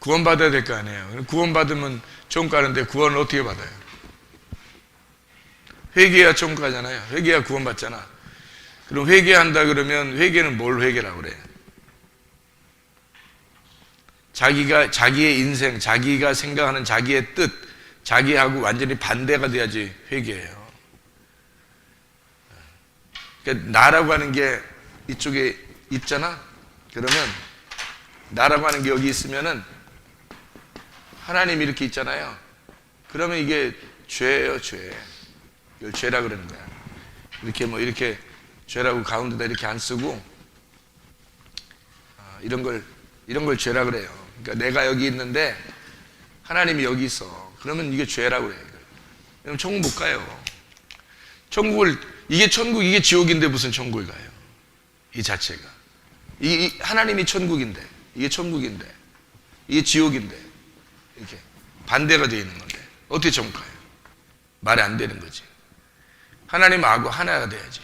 구원받아야 될 거 아니에요. 구원받으면 천국 가는데 구원을 어떻게 받아요? 회개해야 천국 가잖아요. 회개해야 구원받잖아. 그럼 회개한다 그러면 회개는 뭘 회개라고 그래? 자기의 인생, 자기가 생각하는 자기의 뜻, 자기하고 완전히 반대가 돼야지 회개해요. 그러니까 나라고 하는 게 이쪽에 있잖아. 그러면 나라고 하는 게 여기 있으면은 하나님이 이렇게 있잖아요. 그러면 이게 죄예요, 죄. 이걸 죄라 그러는 거야. 이렇게 이렇게 죄라고 가운데다 이렇게 안 쓰고 이런 걸 죄라 그래요. 그러니까 내가 여기 있는데 하나님이 여기 있어. 그러면 이게 죄라 그래요. 그럼 천국 못 가요. 이게 천국, 이게 지옥인데 무슨 천국을 가요? 이 자체가. 하나님이 천국인데, 이게 천국인데, 이게 지옥인데, 이렇게 반대가 되어 있는 건데, 어떻게 천국 가요? 말이 안 되는 거지. 하나님하고 하나가 돼야지.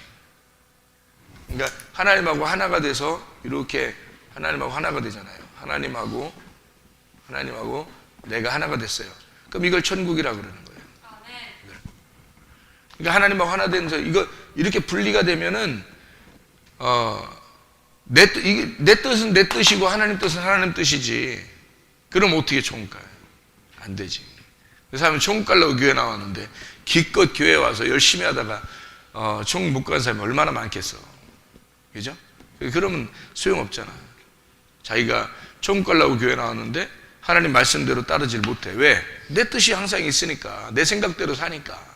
그러니까 하나님하고 하나가 돼서 이렇게 하나님하고 하나가 되잖아요. 하나님하고 내가 하나가 됐어요. 그럼 이걸 천국이라고 그러는 거예요. 그러니까 하나님하고 하나 되면서 이거 이렇게 분리가 되면은 내 뜻은 내 뜻이고 하나님 뜻은 하나님 뜻이지. 그럼 어떻게 천국 가요? 안 되지. 그 사람이 천국 가려고 교회 나왔는데 기껏 교회 와서 열심히 하다가 천국 못 가는 사람이 얼마나 많겠어. 그죠? 그러면 소용없잖아. 자기가 천국 가려고 교회 나왔는데 하나님 말씀대로 따르질 못해. 왜? 내 뜻이 항상 있으니까. 내 생각대로 사니까.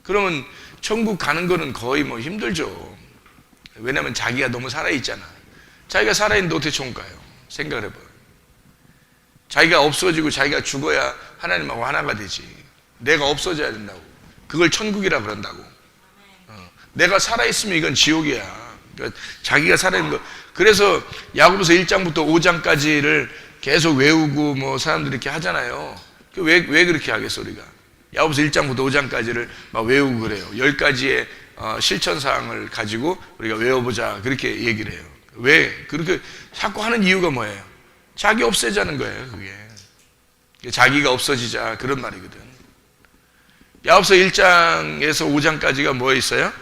그러면 천국 가는 거는 거의 힘들죠. 왜냐면 자기가 너무 살아있잖아. 자기가 살아있는데 어떻게 천국 가요? 생각을 해봐요. 자기가 없어지고 자기가 죽어야 하나님하고 하나가 되지. 내가 없어져야 된다고. 그걸 천국이라 그런다고. 내가 살아있으면 이건 지옥이야. 그러니까 자기가 살아있는 거. 그래서 야고보서 1장부터 5장까지를 계속 외우고 사람들이 이렇게 하잖아요. 왜 그렇게 하겠어, 우리가? 야고보서 1장부터 5장까지를 막 외우고 그래요. 10가지의 실천사항을 가지고 우리가 외워보자. 그렇게 얘기를 해요. 왜? 그렇게 자꾸 하는 이유가 뭐예요? 자기 없애자는 거예요, 그게. 자기가 없어지자. 그런 말이거든. 야고보서 1장에서 5장까지가 뭐에 있어요?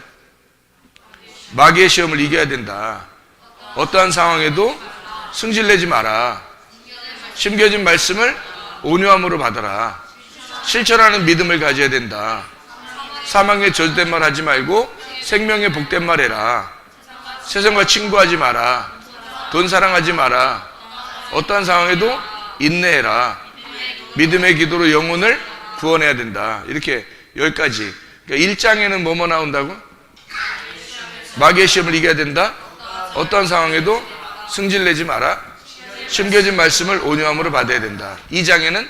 마귀의 시험을 이겨야 된다. 어떠한 상황에도 승질내지 마라. 심겨진 말씀을 온유함으로 받아라. 실천하는 믿음을 가져야 된다. 사망의 저주된 말 하지 말고 생명의 복된 말 해라. 세상과 친구하지 마라. 돈 사랑하지 마라. 어떠한 상황에도 인내해라. 믿음의 기도로 영혼을 구원해야 된다. 이렇게 10가지. 그러니까 1장에는 뭐뭐 나온다고? 마귀의 시험을 이겨야 된다. 어떠한 상황에도 승질내지 마라. 심겨진 말씀을 온유함으로 받아야 된다. 2장에는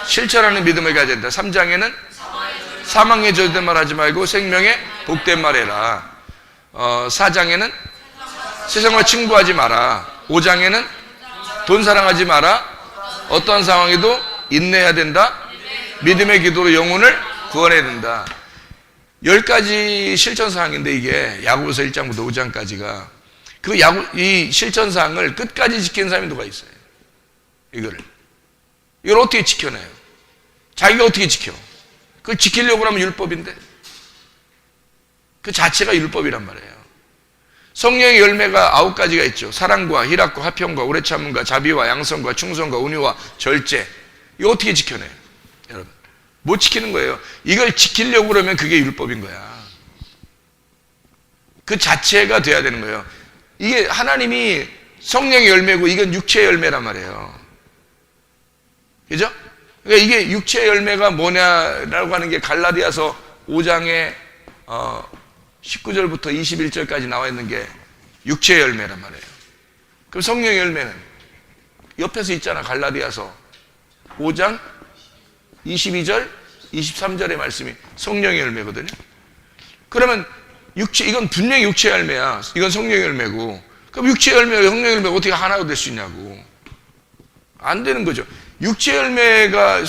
실천하는 믿음을 가져야 된다. 3장에는 사망의 저주된 말 하지 말고 생명의 복된 말 해라. 4장에는 세상과 친구하지 마라. 5장에는 돈 사랑하지 마라. 어떠한 상황에도 인내해야 된다. 믿음의 기도로 영혼을 구원해야 된다. 10가지 실천사항인데 이게 야고보서 1장부터 5장까지가 이 실천사항을 끝까지 지키는 사람이 누가 있어요? 이걸 어떻게 지켜내요? 자기가 어떻게 지켜? 그걸 지키려고 하면 율법인데 그 자체가 율법이란 말이에요. 성령의 열매가 9가지가 있죠. 사랑과 희락과 화평과 오래 참음과 자비와 양성과 충성과 온유와 절제. 이거 어떻게 지켜내요? 여러분 못 지키는 거예요. 이걸 지키려고 그러면 그게 율법인 거야. 그 자체가 돼야 되는 거예요. 이게 하나님이 성령의 열매고 이건 육체의 열매란 말이에요. 그죠? 그러니까 이게 육체의 열매가 뭐냐라고 하는 게 갈라디아서 5장에 19절부터 21절까지 나와 있는 게 육체의 열매란 말이에요. 그럼 성령의 열매는 옆에서 있잖아. 갈라디아서 5장 22절 23절의 말씀이 성령의 열매거든요. 그러면 이건 분명히 육체의 열매야. 이건 성령의 열매고. 그럼 육체의 열매와 성령의 열매가 어떻게 하나가 될 수 있냐고. 안 되는 거죠. 육체의 열매가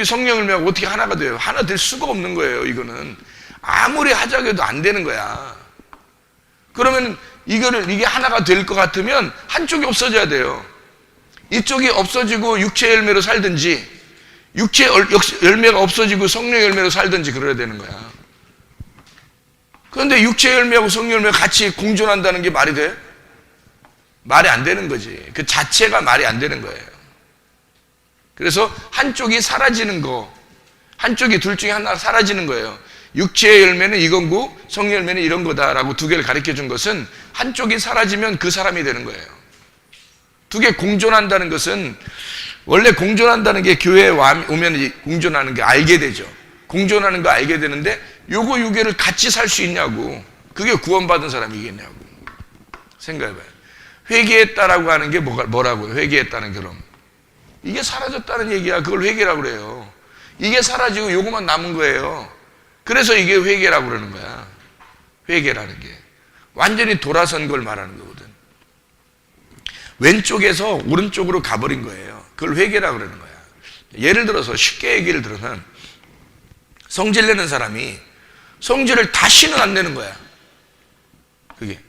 성령의 열매가 어떻게 하나가 돼요? 하나 될 수가 없는 거예요. 이거는 아무리 하자고 해도 안 되는 거야. 그러면 이게 하나가 될 것 같으면 한쪽이 없어져야 돼요. 이쪽이 없어지고 육체 열매로 살든지, 육체 열매가 없어지고 성령 열매로 살든지 그래야 되는 거야. 그런데 육체 열매하고 성령 열매가 같이 공존한다는 게 말이 돼? 말이 안 되는 거지. 그 자체가 말이 안 되는 거예요. 그래서 한쪽이 사라지는 거, 한쪽이 둘 중에 하나 사라지는 거예요. 육체의 열매는 이건고 성령 열매는 이런 거다라고 두 개를 가르쳐 준 것은 한쪽이 사라지면 그 사람이 되는 거예요. 두 개 공존한다는 것은, 원래 공존한다는 게 교회에 오면 공존하는 게 알게 되죠. 공존하는 거 알게 되는데 요거 두 개를 같이 살 수 있냐고. 그게 구원받은 사람이겠냐고. 생각해봐요. 회개했다라고 하는 게 뭐라고요? 회개했다는 게 그럼 이게 사라졌다는 얘기야. 그걸 회개라고 그래요. 이게 사라지고 요거만 남은 거예요. 그래서 이게 회개라고 그러는 거야. 회개라는 게 완전히 돌아선 걸 말하는 거거든. 왼쪽에서 오른쪽으로 가버린 거예요. 그걸 회개라고 그러는 거야. 예를 들어서 쉽게 얘기를 들으면 성질 내는 사람이 성질을 다시는 안 내는 거야. 그게.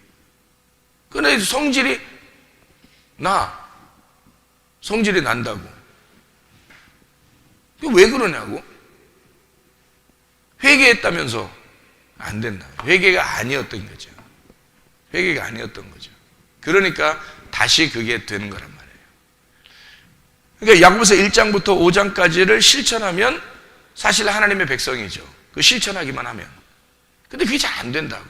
근데 성질이 난다고. 왜 그러냐고? 회개했다면서 안 된다. 회개가 아니었던 거죠. 회개가 아니었던 거죠. 그러니까 다시 그게 되는 거란 말이에요. 그러니까 야고보서 1장부터 5장까지를 실천하면 사실 하나님의 백성이죠. 그 실천하기만 하면. 근데 그게 잘 안 된다고.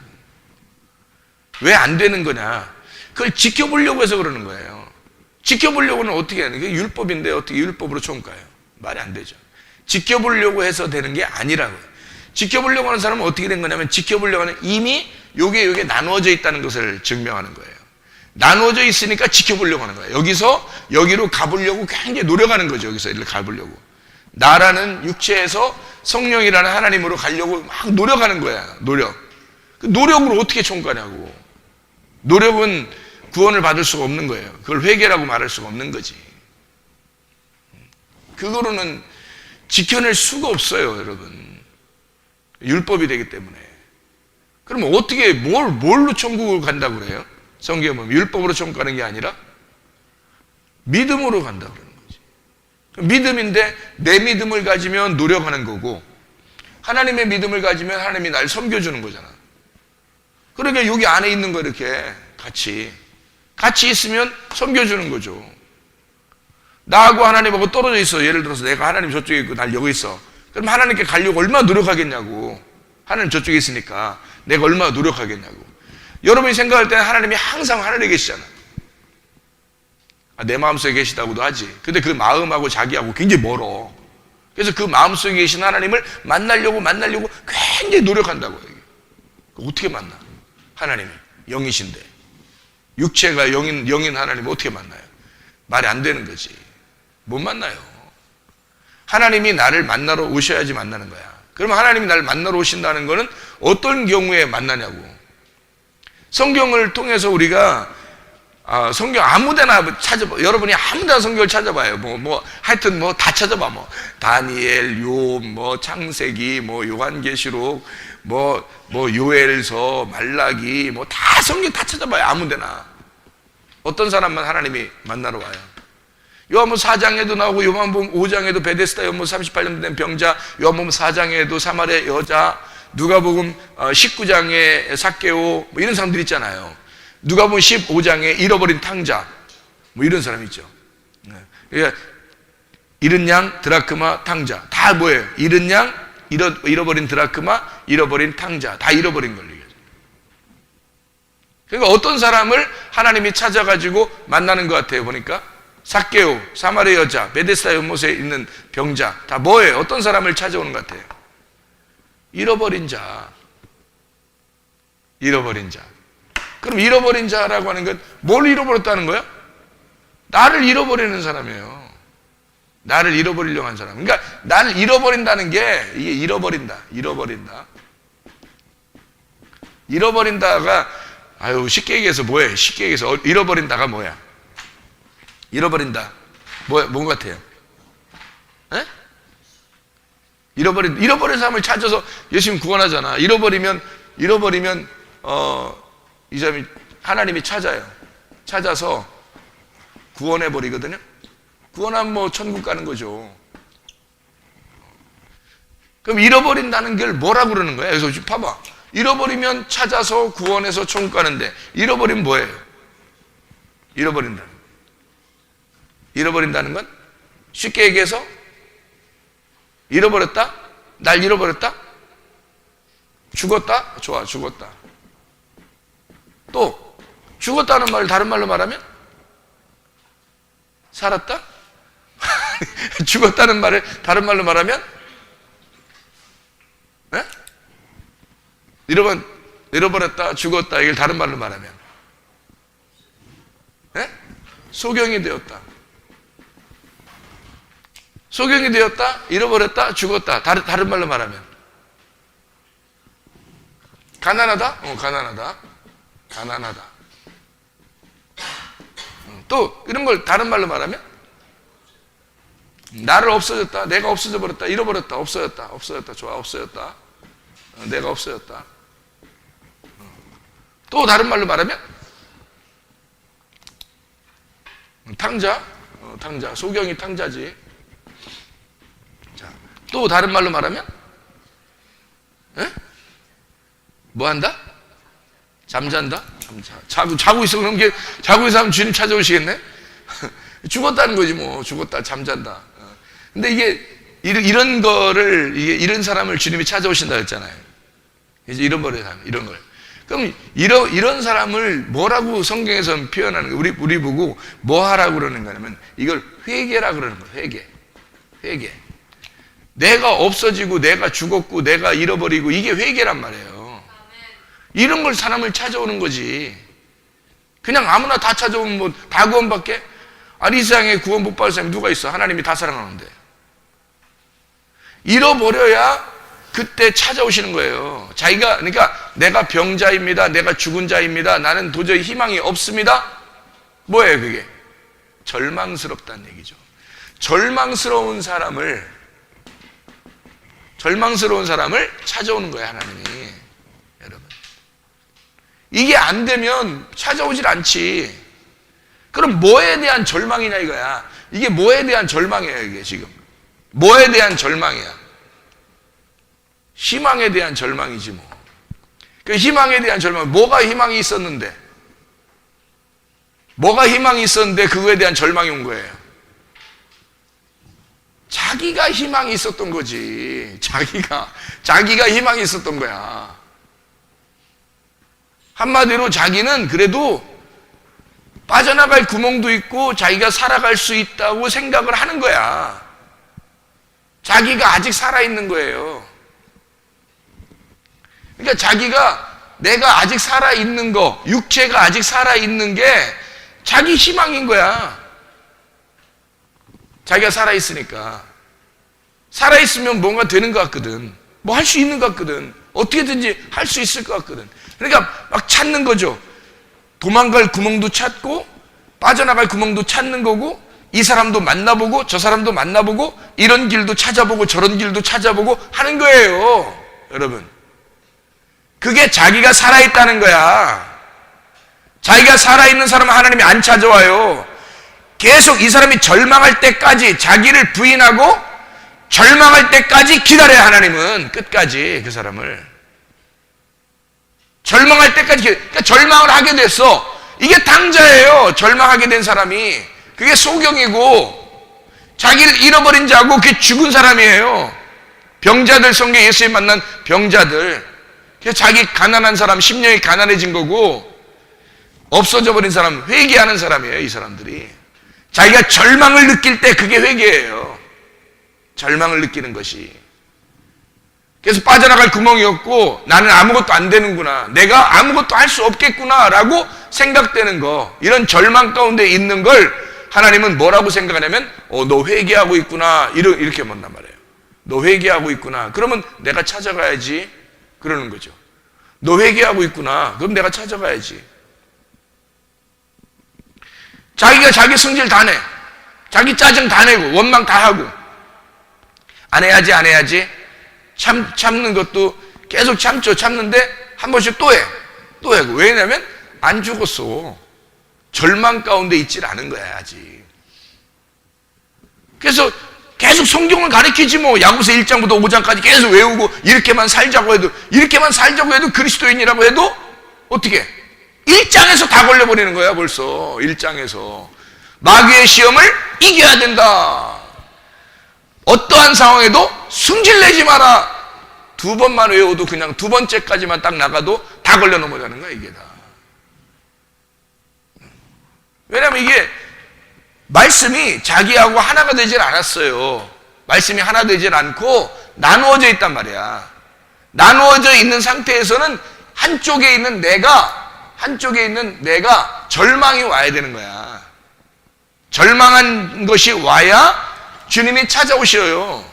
왜 안 되는 거냐? 그걸 지켜보려고 해서 그러는 거예요. 지켜보려고는 어떻게 하는 게 율법인데 어떻게 율법으로 총까요? 말이 안 되죠. 지켜보려고 해서 되는 게 아니라고요. 지켜보려고 하는 사람은 어떻게 된 거냐면, 지켜보려고 하는 이미 요게 나누어져 있다는 것을 증명하는 거예요. 나누어져 있으니까 지켜보려고 하는 거예요. 여기서 여기로 가보려고 굉장히 노력하는 거죠. 여기서 이를 가보려고. 나라는 육체에서 성령이라는 하나님으로 가려고 막 노력하는 거야. 노력. 그 노력으로 어떻게 총가냐고. 노력은 구원을 받을 수가 없는 거예요. 그걸 회개라고 말할 수가 없는 거지. 그거로는 지켜낼 수가 없어요, 여러분. 율법이 되기 때문에. 그러면 어떻게 뭘로 천국을 간다고 그래요? 성경에 보면 율법으로 천국 가는 게 아니라 믿음으로 간다고 그러는 거지. 믿음인데 내 믿음을 가지면 노력하는 거고, 하나님의 믿음을 가지면 하나님이 날 섬겨주는 거잖아. 그러니까 여기 안에 있는 거 이렇게 같이 있으면 섬겨주는 거죠. 나하고 하나님하고 떨어져 있어. 예를 들어서 내가 하나님 저쪽에 있고 날 여기 있어. 그럼 하나님께 가려고 얼마나 노력하겠냐고. 하나님 저쪽에 있으니까 내가 얼마나 노력하겠냐고. 여러분이 생각할 때는 하나님이 항상 하늘에 계시잖아. 내 마음속에 계시다고도 하지. 근데 그 마음하고 자기하고 굉장히 멀어. 그래서 그 마음속에 계신 하나님을 만나려고 굉장히 노력한다고. 어떻게 만나? 하나님이 영이신데, 육체가 영인 하나님을 어떻게 만나요? 말이 안 되는 거지. 못 만나요. 하나님이 나를 만나러 오셔야지 만나는 거야. 그러면 하나님이 나를 만나러 오신다는 거는 어떤 경우에 만나냐고. 성경을 통해서 우리가 성경 아무데나 찾아봐. 여러분이 아무데나 성경을 찾아봐요. 하여튼 다 찾아봐. 다니엘, 욥, 창세기, 요한계시록, 요엘서, 말라기, 다 성경 다 찾아봐요. 아무데나. 어떤 사람만 하나님이 만나러 와요. 요한복음 4장에도 나오고, 요한복음 5장에도 베데스다 연못 38년 된 병자, 요한복음 4장에도 사마리아 여자, 누가복음 19장에 삭개오, 이런 사람들 있잖아요. 누가복음 15장에 잃어버린 탕자, 이런 사람 있죠. 그러니까 잃은 양, 드라크마, 탕자, 다 뭐예요? 잃은 양, 잃어버린 드라크마, 잃어버린 탕자, 다 잃어버린 걸 얘기하죠. 그러니까 어떤 사람을 하나님이 찾아가지고 만나는 것 같아요. 보니까 삭개오, 사마리아 여자, 베데스다 연못에 있는 병자, 다 뭐예요? 어떤 사람을 찾아오는 것 같아요? 잃어버린 자. 그럼 잃어버린 자라고 하는 건 뭘 잃어버렸다는 거야? 나를 잃어버리는 사람이에요. 나를 잃어버리려고 한 사람. 그러니까 나를 잃어버린다는 게, 이게 잃어버린다가 쉽게 얘기해서 뭐예요? 쉽게 얘기해서 잃어버린다가 뭐야? 잃어버린다. 뭔 같아요? 에? 잃어버린 사람을 찾아서 예수님 구원하잖아. 잃어버리면 이 사람이 하나님이 찾아서 구원해 버리거든요. 구원하면 뭐 천국 가는 거죠. 그럼 잃어버린다는 걸 뭐라고 그러는 거야? 그래서 봐봐. 잃어버리면 찾아서 구원해서 천국 가는데 잃어버리면 뭐예요? 잃어버린다는 건 쉽게 얘기해서 잃어버렸다? 날 잃어버렸다? 죽었다? 좋아, 죽었다. 또 죽었다는 말을 다른 말로 말하면 살았다? 죽었다는 말을 다른 말로 말하면 네? 잃어버렸다, 죽었다, 이걸 다른 말로 말하면 네? 소경이 되었다. 소경이 되었다, 잃어버렸다, 죽었다. 다른 말로 말하면 가난하다? 가난하다. 가난하다. 또 이런 걸 다른 말로 말하면 나를 없어졌다, 내가 없어져 버렸다, 잃어버렸다, 없어졌다. 좋아, 없어졌다. 내가 없어졌다. 또 다른 말로 말하면 탕자, 탕자. 소경이 탕자지. 자, 또 다른 말로 말하면 뭐 한다? 잠잔다? 자고 있어. 그럼 자고 있어 하면 주님 찾아오시겠네? 죽었다는 거지 뭐. 죽었다, 잠잔다. 근데 이게 이런 거를 이런 사람을 주님이 찾아오신다 했잖아요. 이제 잃어버린 사람, 이런 걸. 그럼 이런 사람을 뭐라고 성경에서 표현하는 거예요? 우리 보고 뭐 하라고 그러는 거냐면 이걸 회개라고 그러는 거예요. 회개. 내가 없어지고 내가 죽었고 내가 잃어버리고 이게 회개란 말이에요. 이런 걸 사람을 찾아오는 거지. 그냥 아무나 다 찾아오면 뭐 다 구원받게? 아니 이 세상에 구원 못 받을 사람이 누가 있어? 하나님이 다 사랑하는데. 잃어버려야 그때 찾아오시는 거예요. 자기가, 그러니까 내가 병자입니다, 내가 죽은 자입니다, 나는 도저히 희망이 없습니다. 뭐예요 그게? 절망스럽다는 얘기죠. 절망스러운 사람을 찾아오는 거예요 하나님이. 여러분, 이게 안 되면 찾아오질 않지. 그럼 뭐에 대한 절망이냐 이거야. 이게 뭐에 대한 절망이에요 이게 지금. 뭐에 대한 절망이야? 희망에 대한 절망이지 뭐. 그 희망에 대한 절망, 뭐가 희망이 있었는데 그거에 대한 절망이 온 거예요? 자기가 희망이 있었던 거지. 자기가 희망이 있었던 거야. 한마디로 자기는 그래도 빠져나갈 구멍도 있고 자기가 살아갈 수 있다고 생각을 하는 거야. 자기가 아직 살아있는 거예요. 그러니까 내가 아직 살아있는 거, 육체가 아직 살아있는 게 자기 희망인 거야. 자기가 살아있으니까. 살아있으면 뭔가 되는 것 같거든. 뭐 할 수 있는 것 같거든. 어떻게든지 할 수 있을 것 같거든. 그러니까 막 찾는 거죠. 도망갈 구멍도 찾고 빠져나갈 구멍도 찾는 거고, 이 사람도 만나보고 저 사람도 만나보고 이런 길도 찾아보고 저런 길도 찾아보고 하는 거예요. 여러분, 그게 자기가 살아있다는 거야. 자기가 살아있는 사람은 하나님이 안 찾아와요. 계속 이 사람이 절망할 때까지, 자기를 부인하고 절망할 때까지 기다려요. 하나님은 끝까지 그 사람을 절망할 때까지. 그러니까 절망을 하게 됐어. 이게 탕자예요. 절망하게 된 사람이. 그게 소경이고 자기를 잃어버린 자고 그게 죽은 사람이에요. 병자들, 성경 예수님 만난 병자들. 그래서 자기 가난한 사람, 심령이 가난해진 거고 없어져 버린 사람, 회개하는 사람이에요. 이 사람들이 자기가 절망을 느낄 때 그게 회개예요. 절망을 느끼는 것이. 그래서 빠져나갈 구멍이 없고 나는 아무것도 안 되는구나, 내가 아무것도 할 수 없겠구나 라고 생각되는 거, 이런 절망 가운데 있는 걸 하나님은 뭐라고 생각하냐면 너 회개하고 있구나, 이렇게 만난 말이에요. 너 회개하고 있구나, 그러면 내가 찾아가야지, 그러는 거죠. 너 회개하고 있구나, 그럼 내가 찾아가야지. 자기가 자기 성질 다 내, 자기 짜증 다 내고 원망 다 하고 안 해야지 참는 것도 계속 참는데 한 번씩 또 해. 왜냐면 안 죽었어. 절망 가운데 있질 않은 거야 아직. 그래서 계속 성경을 가르치지 뭐. 야고보서 1장부터 5장까지 계속 외우고 이렇게만 살자고 해도 그리스도인이라고 해도 어떻게 1장에서 다 걸려버리는 거야. 벌써 1장에서 마귀의 시험을 이겨야 된다. 어떠한 상황에도 승질내지 마라. 2번만 외워도 그냥 2번째까지만 딱 나가도 다 걸려 넘어가는 거야. 이게 다. 왜냐하면 이게 말씀이 자기하고 하나가 되질 않았어요. 말씀이 하나 되질 않고 나누어져 있단 말이야. 나누어져 있는 상태에서는 한쪽에 있는 내가 절망이 와야 되는 거야. 절망한 것이 와야 주님이 찾아오셔요.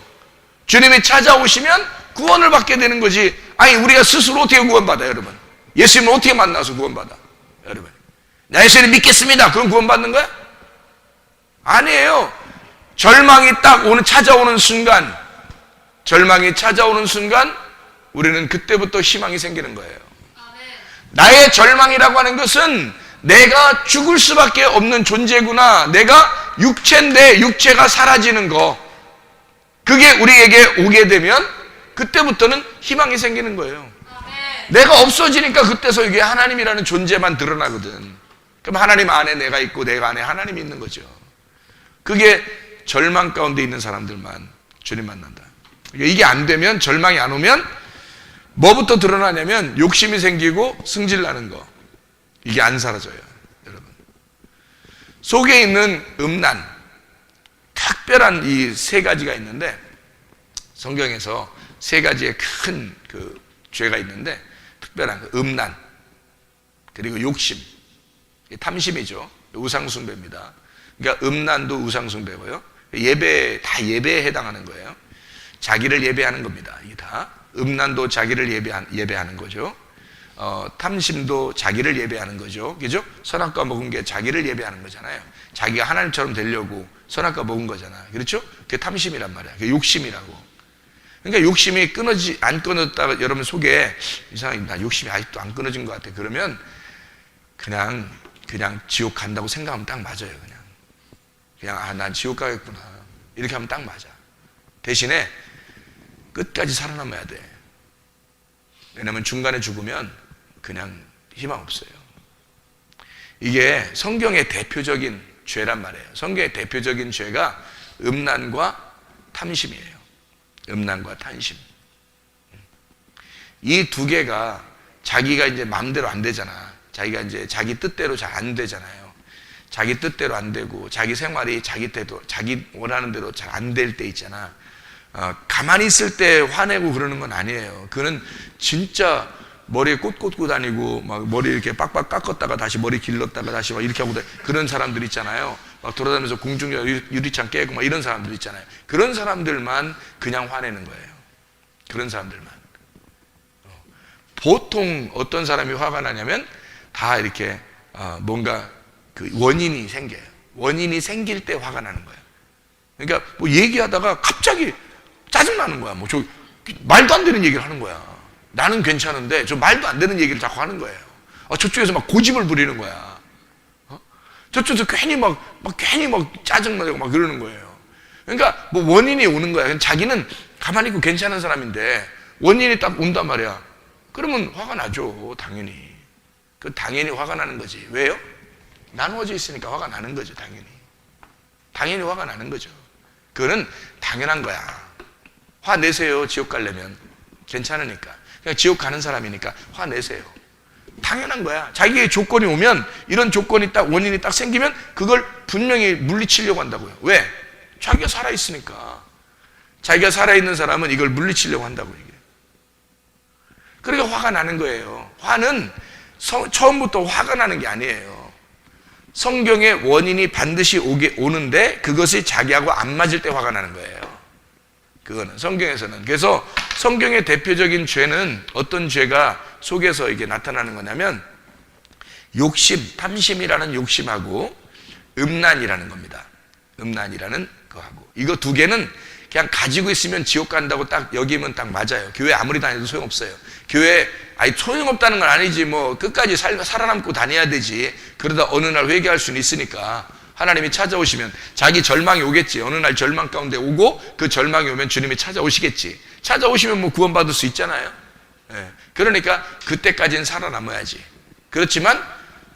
주님이 찾아오시면 구원을 받게 되는 거지. 아니, 우리가 스스로 어떻게 구원받아요, 여러분? 예수님을 어떻게 만나서 구원받아, 여러분? 나 예수님 믿겠습니다. 그럼 구원받는 거야? 아니에요. 절망이 딱 찾아오는 순간, 우리는 그때부터 희망이 생기는 거예요. 나의 절망이라고 하는 것은 내가 죽을 수밖에 없는 존재구나. 내가 육체인데 육체가 사라지는 거. 그게 우리에게 오게 되면 그때부터는 희망이 생기는 거예요. 내가 없어지니까 그때서 이게 하나님이라는 존재만 드러나거든. 그럼 하나님 안에 내가 있고 내가 안에 하나님이 있는 거죠. 그게 절망 가운데 있는 사람들만 주님 만난다. 이게 안 되면, 절망이 안 오면 뭐부터 드러나냐면 욕심이 생기고 승질나는 거. 이게 안 사라져요, 여러분. 속에 있는 음란, 특별한 이 3가지가 있는데, 성경에서 3가지의 큰 그 죄가 있는데, 특별한 그 음란, 그리고 욕심, 탐심이죠. 우상숭배입니다. 그러니까 음란도 우상숭배고요. 다 예배에 해당하는 거예요. 자기를 예배하는 겁니다. 이게 다. 음란도 자기를 예배하는 거죠. 탐심도 자기를 예배하는 거죠. 그죠? 선악과 먹은 게 자기를 예배하는 거잖아요. 자기가 하나님처럼 되려고 선악과 먹은 거잖아. 그렇죠? 그게 탐심이란 말이야. 그게 욕심이라고. 그러니까 욕심이 안 끊어졌다가 여러분 속에 이상하게 나 욕심이 아직도 안 끊어진 것 같아. 그러면 그냥 지옥 간다고 생각하면 딱 맞아요. 그냥 난 지옥 가겠구나. 이렇게 하면 딱 맞아. 대신에 끝까지 살아남아야 돼. 왜냐하면 중간에 죽으면 그냥 희망 없어요. 이게 성경의 대표적인 죄란 말이에요. 성경의 대표적인 죄가 음란과 탐심이에요. 음란과 탐심. 이 2개가 자기가 이제 마음대로 안 되잖아. 자기가 이제 자기 뜻대로 잘 안 되잖아요. 자기 뜻대로 안 되고 자기 생활이 자기 원하는 대로 잘 안 될 때 있잖아. 가만히 있을 때 화내고 그러는 건 아니에요. 그는 진짜 머리에 꽃 꽂고 다니고 막 머리 이렇게 빡빡 깎았다가 다시 머리 길렀다가 다시 막 이렇게 하고 그런 사람들 있잖아요. 막 돌아다니면서 공중 유리창 깨고 막 이런 사람들 있잖아요. 그런 사람들만 그냥 화내는 거예요. 그런 사람들만. 보통 어떤 사람이 화가 나냐면 다 이렇게 뭔가 그 원인이 생겨요. 원인이 생길 때 화가 나는 거예요. 그러니까 뭐 얘기하다가 갑자기 짜증나는 거야. 뭐 저 말도 안 되는 얘기를 하는 거야. 나는 괜찮은데 저 말도 안 되는 얘기를 자꾸 하는 거예요. 저쪽에서 막 고집을 부리는 거야. 저쪽에서 괜히 막 짜증나고 막 그러는 거예요. 그러니까 뭐 원인이 오는 거야. 자기는 가만히 있고 괜찮은 사람인데 원인이 딱 온단 말이야. 그러면 화가 나죠. 당연히. 당연히 화가 나는 거지. 왜요? 나누어져 있으니까 화가 나는 거죠. 당연히 화가 나는 거죠. 그거는 당연한 거야. 화 내세요. 지옥 가려면. 괜찮으니까. 그냥 지옥 가는 사람이니까 화 내세요. 당연한 거야. 자기의 조건이 오면, 이런 조건이 딱, 원인이 딱 생기면 그걸 분명히 물리치려고 한다고요. 왜? 자기가 살아있으니까. 자기가 살아있는 사람은 이걸 물리치려고 한다고 얘기해요. 그러니까 화가 나는 거예요. 화는 처음부터 화가 나는 게 아니에요. 성경의 원인이 반드시 오는데 그것이 자기하고 안 맞을 때 화가 나는 거예요. 그거는 성경에서는. 그래서 성경의 대표적인 죄는 어떤 죄가 속에서 이게 나타나는 거냐면 욕심, 탐심이라는 욕심하고 음란이라는 겁니다. 음란이라는 거하고. 이거 2개는 그냥 가지고 있으면 지옥 간다고 딱 여기면 딱 맞아요. 교회 아무리 다녀도 소용없어요. 교회 소용없다는 건 아니지. 뭐 끝까지 살아남고 다녀야 되지. 그러다 어느 날 회개할 수는 있으니까. 하나님이 찾아오시면 자기 절망이 오겠지. 어느 날 절망 가운데 오고 그 절망이 오면 주님이 찾아오시겠지. 찾아오시면 뭐 구원받을 수 있잖아요. 예. 그러니까 그때까지는 살아남아야지. 그렇지만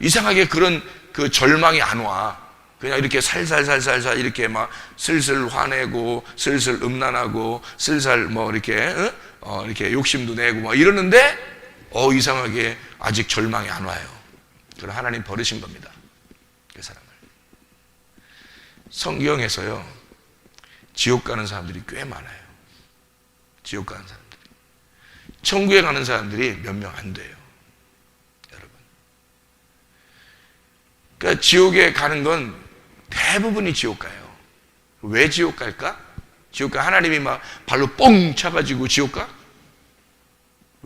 이상하게 그런 그 절망이 안 와. 그냥 이렇게 살살살살살 이렇게 막 슬슬 화내고 슬슬 음란하고 슬슬 뭐 이렇게 이렇게 욕심도 내고 막 이러는데 이상하게 아직 절망이 안 와요. 그럼 하나님 버리신 겁니다. 그 사람을. 성경에서요, 지옥 가는 사람들이 꽤 많아요. 지옥 가는 사람들이. 천국에 가는 사람들이 몇 명 안 돼요. 여러분. 그러니까 지옥에 가는 건 대부분이 지옥 가요. 왜 지옥 갈까? 지옥 가 하나님이 막 발로 뻥 차가지고 지옥 가?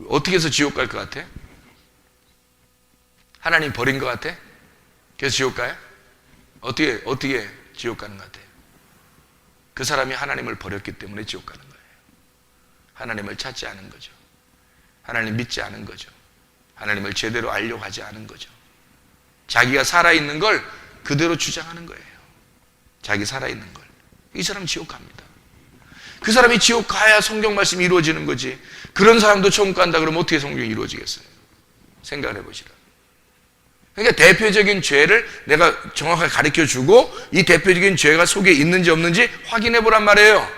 어떻게 해서 지옥 갈 것 같아? 하나님 버린 것 같아? 그래서 지옥 가요? 어떻게 지옥 가는 것 같아요? 그 사람이 하나님을 버렸기 때문에 지옥 가는 거예요. 하나님을 찾지 않은 거죠. 하나님 믿지 않은 거죠. 하나님을 제대로 알려고 하지 않은 거죠. 자기가 살아있는 걸 그대로 주장하는 거예요. 자기 살아있는 걸. 이 사람 지옥 갑니다. 그 사람이 지옥 가야 성경 말씀이 이루어지는 거지. 그런 사람도 천국 간다 그러면 어떻게 성경이 이루어지겠어요? 생각을 해보시라. 그러니까 대표적인 죄를 내가 정확하게 가르쳐주고 이 대표적인 죄가 속에 있는지 없는지 확인해 보란 말이에요.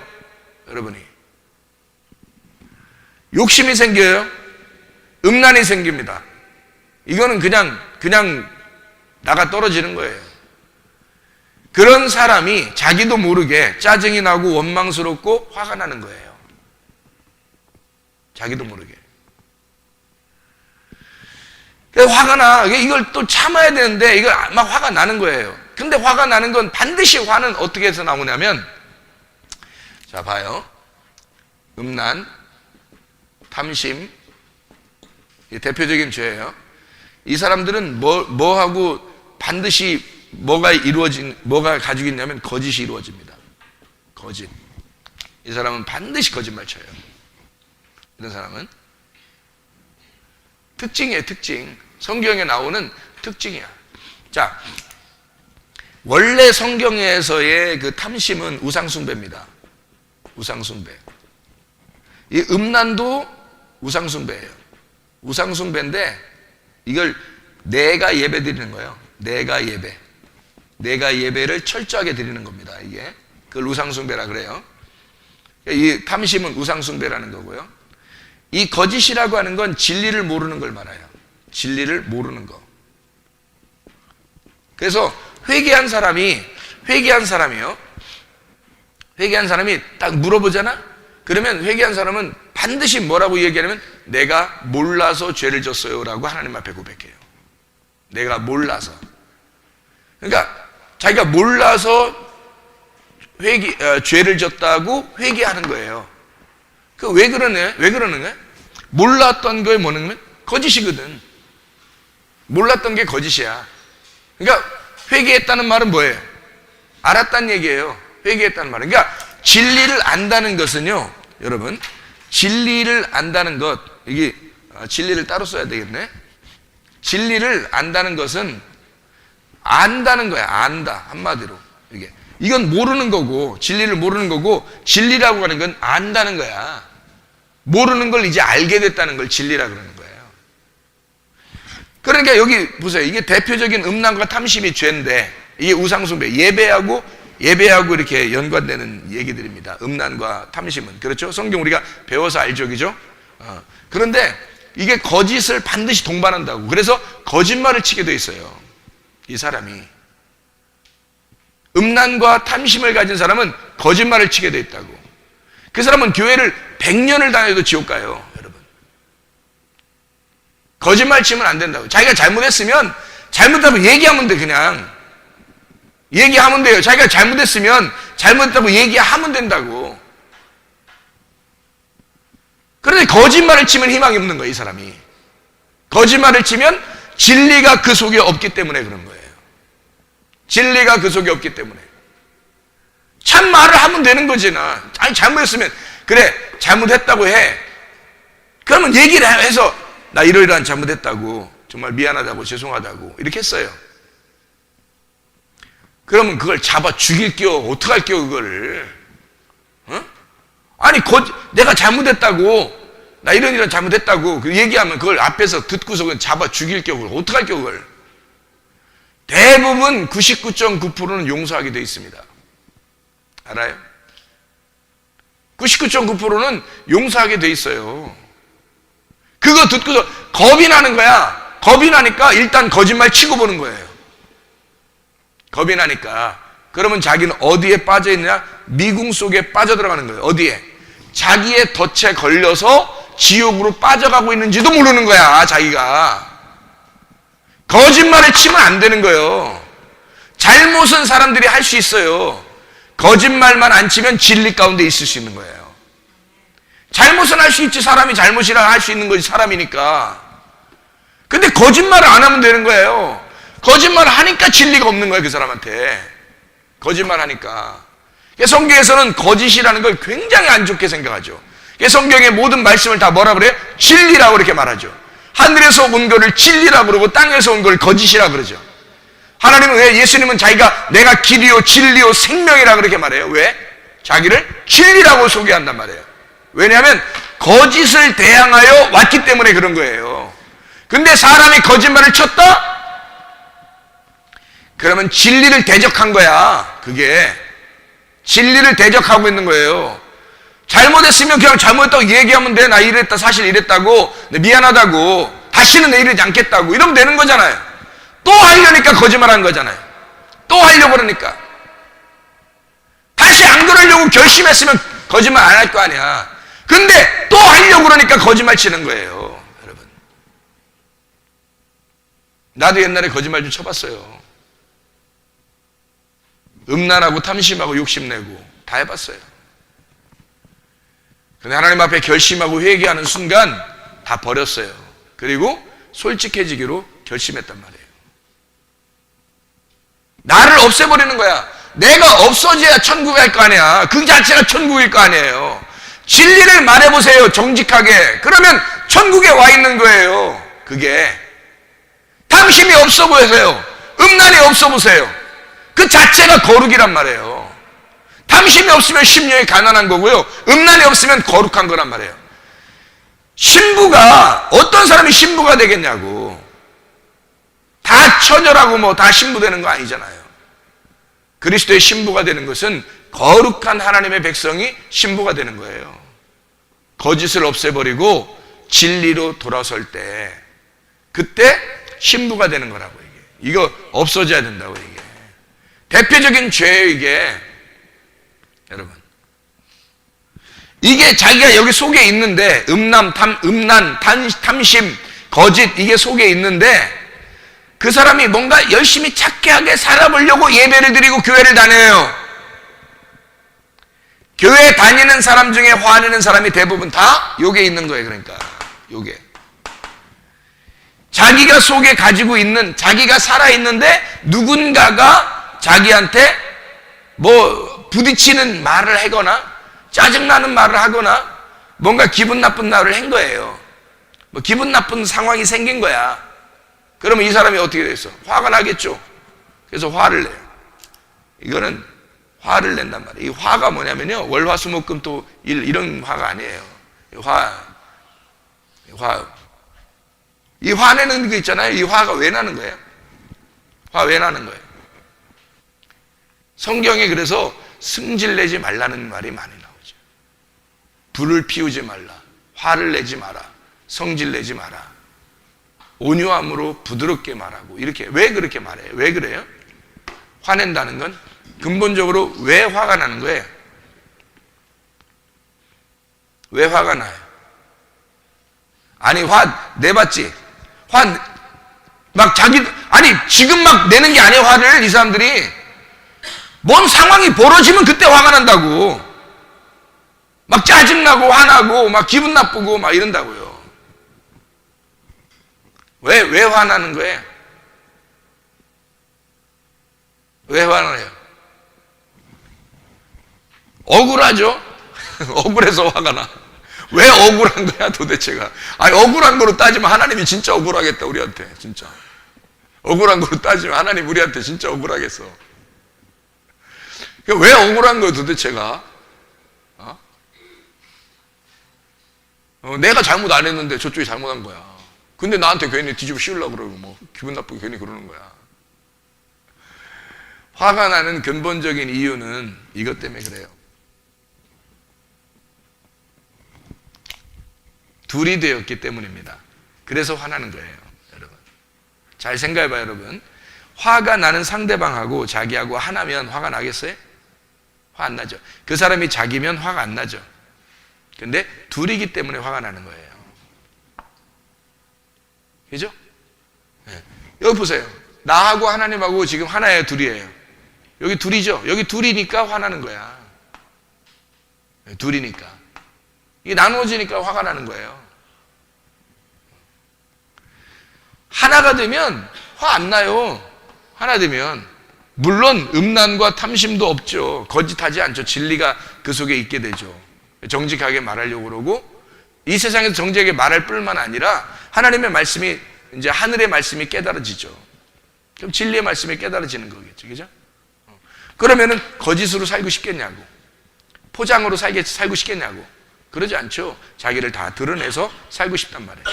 여러분이. 욕심이 생겨요. 음란이 생깁니다. 이거는 그냥 나가 떨어지는 거예요. 그런 사람이 자기도 모르게 짜증이 나고 원망스럽고 화가 나는 거예요. 자기도 모르게. 화가 나. 이걸 또 참아야 되는데 이걸 막 화가 나는 거예요. 근데 화가 나는 건 반드시 화는 어떻게 해서 나오냐면, 자 봐요. 음란, 탐심, 이 대표적인 죄예요. 이 사람들은 뭐하고 반드시 뭐가 가지고 있냐면 거짓이 이루어집니다. 거짓. 이 사람은 반드시 거짓말 쳐요. 이런 사람은 특징이에요, 특징. 성경에 나오는 특징이야. 자, 원래 성경에서의 그 탐심은 우상숭배입니다. 우상숭배. 이 음란도 우상숭배예요. 우상숭배인데 이걸 내가 예배 드리는 거예요. 내가 예배. 내가 예배를 철저하게 드리는 겁니다. 이게 그걸 우상숭배라 그래요. 이 탐심은 우상숭배라는 거고요. 이 거짓이라고 하는 건 진리를 모르는 걸 말해요. 진리를 모르는 거. 그래서 회개한 사람이 딱 물어보잖아? 그러면 회개한 사람은 반드시 뭐라고 얘기하냐면 내가 몰라서 죄를 졌어요 라고 하나님 앞에 고백해요. 내가 몰라서. 그러니까 자기가 몰라서 죄를 졌다고 회개하는 거예요. 그 왜 그러는 거야? 몰랐던 거에 뭐는 거짓이거든. 몰랐던 게 거짓이야. 그러니까 회개했다는 말은 뭐예요? 알았다는 얘기예요. 회개했다는 말은. 그러니까 진리를 안다는 것은요, 여러분, 진리를 안다는 것, 이게 진리를 따로 써야 되겠네. 진리를 안다는 것은 안다는 거야. 안다. 한마디로. 이건 모르는 거고, 진리를 모르는 거고, 진리라고 하는 건 안다는 거야. 모르는 걸 이제 알게 됐다는 걸 진리라 그러는 거예요. 그러니까 여기 보세요. 이게 대표적인 음란과 탐심이 죄인데, 이게 우상숭배, 예배하고 이렇게 연관되는 얘기들입니다. 음란과 탐심은. 그렇죠? 성경 우리가 배워서 알죠, 그죠? 그런데 이게 거짓을 반드시 동반한다고. 그래서 거짓말을 치게 돼 있어요. 이 사람이. 음란과 탐심을 가진 사람은 거짓말을 치게 돼 있다고. 그 사람은 교회를 100년을 다녀도 지옥 가요, 여러분. 거짓말 치면 안 된다고. 자기가 잘못했으면 잘못하면 얘기하면 돼. 그냥 얘기하면 돼요. 자기가 잘못했으면 잘못했다고 얘기하면 된다고. 그런데 거짓말을 치면 희망이 없는 거예요, 이 사람이. 거짓말을 치면 진리가 그 속에 없기 때문에 그런 거예요. 진리가 그 속에 없기 때문에. 참 말을 하면 되는 거지, 나. 아니, 잘못했으면, 그래, 잘못했다고 해. 그러면 얘기를 해서, 나 이러이러한 잘못했다고, 정말 미안하다고, 죄송하다고, 이렇게 했어요. 그러면 그걸 잡아 죽일게요. 어떡할게요, 그거를. 어? 아니, 내가 잘못했다고, 나 이런 잘못했다고 그 얘기하면 그걸 앞에서 듣고서 그냥 잡아 죽일게요. 그걸 어떡할게요, 그걸. 대부분 99.9%는 용서하게 돼 있습니다. 알아요? 99.9%는 용서하게 돼 있어요. 그거 듣고서 겁이 나는 거야. 겁이 나니까 일단 거짓말 치고 보는 거예요. 겁이 나니까. 그러면 자기는 어디에 빠져 있느냐? 미궁 속에 빠져들어가는 거예요. 어디에? 자기의 덫에 걸려서 지옥으로 빠져가고 있는지도 모르는 거야, 자기가. 거짓말을 치면 안 되는 거예요. 잘못은 사람들이 할 수 있어요. 거짓말만 안 치면 진리 가운데 있을 수 있는 거예요. 잘못은 할 수 있지. 사람이 잘못이라 할 수 있는 거지, 사람이니까. 근데 거짓말을 안 하면 되는 거예요. 거짓말을 하니까 진리가 없는 거예요, 그 사람한테. 거짓말 하니까. 성경에서는 거짓이라는 걸 굉장히 안 좋게 생각하죠. 성경의 모든 말씀을 다 뭐라 그래요? 진리라고 이렇게 말하죠. 하늘에서 온 거를 진리라고 그러고 땅에서 온 걸 거짓이라고 그러죠. 하나님은 왜? 예수님은 자기가 내가 길이요 진리요 생명이라고 그렇게 말해요. 왜? 자기를 진리라고 소개한단 말이에요. 왜냐하면 거짓을 대항하여 왔기 때문에 그런 거예요. 근데 사람이 거짓말을 쳤다? 그러면 진리를 대적한 거야. 그게 진리를 대적하고 있는 거예요. 잘못했으면 그냥 잘못했다고 얘기하면 돼. 나 이랬다, 사실 이랬다고, 미안하다고, 다시는 내 이러지 않겠다고 이러면 되는 거잖아요. 또 하려니까 거짓말하는 거잖아요. 또 하려고 그러니까. 다시 안 그러려고 결심했으면 거짓말 안 할 거 아니야. 근데 또 하려고 그러니까 거짓말 치는 거예요, 여러분. 나도 옛날에 거짓말 좀 쳐봤어요. 음란하고 탐심하고 욕심내고 다 해봤어요. 근데 하나님 앞에 결심하고 회개하는 순간 다 버렸어요. 그리고 솔직해지기로 결심했단 말이에요. 나를 없애버리는 거야. 내가 없어져야 천국에 갈 거 아니야. 그 자체가 천국일 거 아니에요. 진리를 말해보세요, 정직하게. 그러면 천국에 와 있는 거예요. 그게 탐심이 없어 보여서요. 음란이 없어 보세요. 그 자체가 거룩이란 말이에요. 탐심이 없으면 심령이 가난한 거고요. 음란이 없으면 거룩한 거란 말이에요. 신부가, 어떤 사람이 신부가 되겠냐고. 다 처녀라고 뭐 다 신부 되는 거 아니잖아요. 그리스도의 신부가 되는 것은 거룩한 하나님의 백성이 신부가 되는 거예요. 거짓을 없애버리고 진리로 돌아설 때, 그때 신부가 되는 거라고. 이거 없어져야 된다고. 이게 대표적인 죄예요, 이게. 여러분, 이게 자기가 여기 속에 있는데, 음란, 탐심, 거짓, 이게 속에 있는데, 그 사람이 뭔가 열심히 착하게 살아보려고 예배를 드리고 교회를 다녀요. 교회 다니는 사람 중에 화내는 사람이 대부분 다 요게 있는 거예요. 그러니까 요게 자기가 속에 가지고 있는, 자기가 살아있는데 누군가가 자기한테 뭐 부딪히는 말을 하거나 짜증나는 말을 하거나 뭔가 기분 나쁜 말을 한 거예요. 뭐 기분 나쁜 상황이 생긴 거야. 그러면 이 사람이 어떻게 됐어? 화가 나겠죠. 그래서 화를 내요. 이거는 화를 낸단 말이에요. 이 화가 뭐냐면요, 월화수목금토 이런 화가 아니에요. 이 화내는 거 있잖아요. 이 화가 왜 나는 거예요? 화 왜 나는 거예요? 성경에 그래서 승질내지 말라는 말이 많이 나오죠. 불을 피우지 말라, 화를 내지 마라, 성질내지 마라, 온유함으로 부드럽게 말하고. 이렇게 왜 그렇게 말해요? 왜 그래요? 화낸다는 건 근본적으로 왜 화가 나는 거예요? 왜 화가 나요? 아니, 화 내봤지? 막 아니 지금 막 내는 게 아니에요. 화를 이 사람들이 뭔 상황이 벌어지면 그때 화가 난다고. 막 짜증나고 화나고 막 기분 나쁘고 막 이런다고요. 왜 화나는 거예요? 왜 화나요? 억울하죠? 억울해서 화가 나. 왜 억울한 거야 도대체가? 아니, 억울한 거로 따지면 하나님이 진짜 억울하겠다, 우리한테. 진짜 억울한 거로 따지면 하나님 우리한테 진짜 억울하겠어. 왜 억울한 거예요 도대체가? 내가 잘못 안 했는데 저쪽이 잘못한 거야. 근데 나한테 괜히 뒤집어 씌우려고 그러고 뭐 기분 나쁘게 괜히 그러는 거야. 화가 나는 근본적인 이유는 이것 때문에 그래요. 둘이 되었기 때문입니다. 그래서 화나는 거예요, 여러분. 잘 생각해봐요, 여러분. 화가 나는 상대방하고 자기하고 하나면 화가 나겠어요? 화 안 나죠. 그 사람이 자기면 화가 안 나죠. 근데 둘이기 때문에 화가 나는 거예요. 그죠? 네. 여기 보세요. 나하고 하나님하고 지금 하나예요, 둘이에요? 여기 둘이죠? 여기 둘이니까 화나는 거야. 네, 둘이니까. 이게 나누어지니까 화가 나는 거예요. 하나가 되면 화 안 나요. 하나 되면. 물론 음란과 탐심도 없죠. 거짓하지 않죠. 진리가 그 속에 있게 되죠. 정직하게 말하려고 그러고, 이 세상에서 정직하게 말할 뿐만 아니라 하나님의 말씀이, 이제 하늘의 말씀이 깨달아지죠. 그럼 진리의 말씀이 깨달아지는 거겠죠. 그죠? 그러면은 거짓으로 살고 싶겠냐고, 포장으로 살고 싶겠냐고. 그러지 않죠. 자기를 다 드러내서 살고 싶단 말이에요.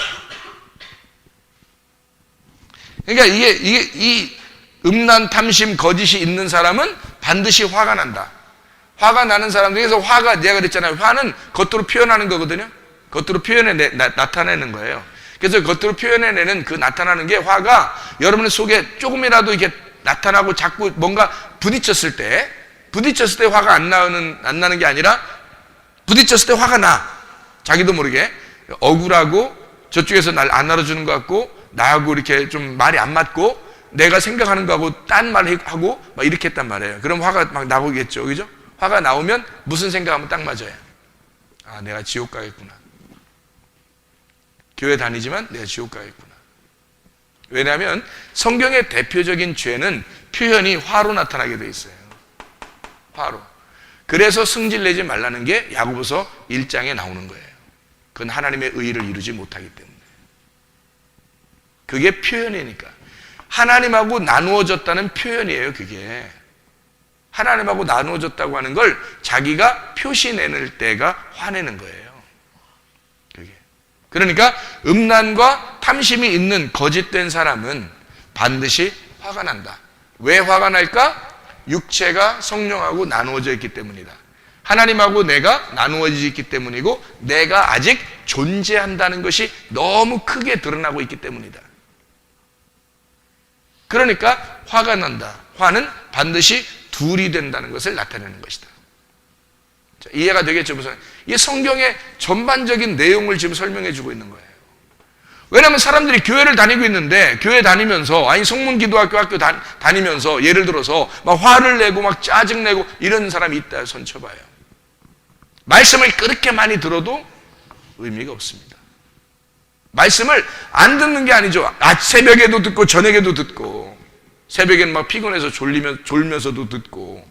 그러니까 이 음란, 탐심, 거짓이 있는 사람은 반드시 화가 난다. 화가 나는 사람 중에서 화가, 내가 그랬잖아요. 화는 겉으로 표현하는 거거든요. 겉으로 나타내는 거예요. 그래서 겉으로 표현해내는 그 나타나는 게, 화가 여러분의 속에 조금이라도 이렇게 나타나고 자꾸 뭔가 부딪혔을 때 화가 안 나는 게 아니라 부딪혔을 때 화가 나. 자기도 모르게 억울하고 저쪽에서 날 안 알아주는 것 같고 나하고 이렇게 좀 말이 안 맞고 내가 생각하는 거하고 딴 말 하고 막 이렇게 했단 말이에요. 그럼 화가 막 나오겠죠. 그죠? 화가 나오면 무슨 생각하면 딱 맞아요. 아, 내가 지옥 가겠구나. 교회 다니지만 내가 지옥 가겠구나. 왜냐하면 성경의 대표적인 죄는 표현이 화로 나타나게 돼 있어요. 화로. 그래서 승질내지 말라는 게 야고보서 1장에 나오는 거예요. 그건 하나님의 의의를 이루지 못하기 때문에. 그게 표현이니까. 하나님하고 나누어졌다는 표현이에요. 그게 하나님하고 나누어졌다고 하는 걸 자기가 표시내는 때가 화내는 거예요. 그게. 그러니까 음란과 탐심이 있는 거짓된 사람은 반드시 화가 난다. 왜 화가 날까? 육체가 성령하고 나누어져 있기 때문이다. 하나님하고 내가 나누어져 있기 때문이고, 내가 아직 존재한다는 것이 너무 크게 드러나고 있기 때문이다. 그러니까 화가 난다. 화는 반드시 둘이 된다는 것을 나타내는 것이다. 자, 이해가 되겠죠? 무슨? 이 성경의 전반적인 내용을 지금 설명해 주고 있는 거예요. 왜냐하면 사람들이 교회를 다니고 있는데, 교회 다니면서, 아니 성문기도학교 학교 다니면서 예를 들어서 막 화를 내고 막 짜증내고 이런 사람이 있다 손쳐봐요. 말씀을 그렇게 많이 들어도 의미가 없습니다. 말씀을 안 듣는 게 아니죠. 새벽에도 듣고 저녁에도 듣고, 새벽에는 막 피곤해서 졸면서도 듣고,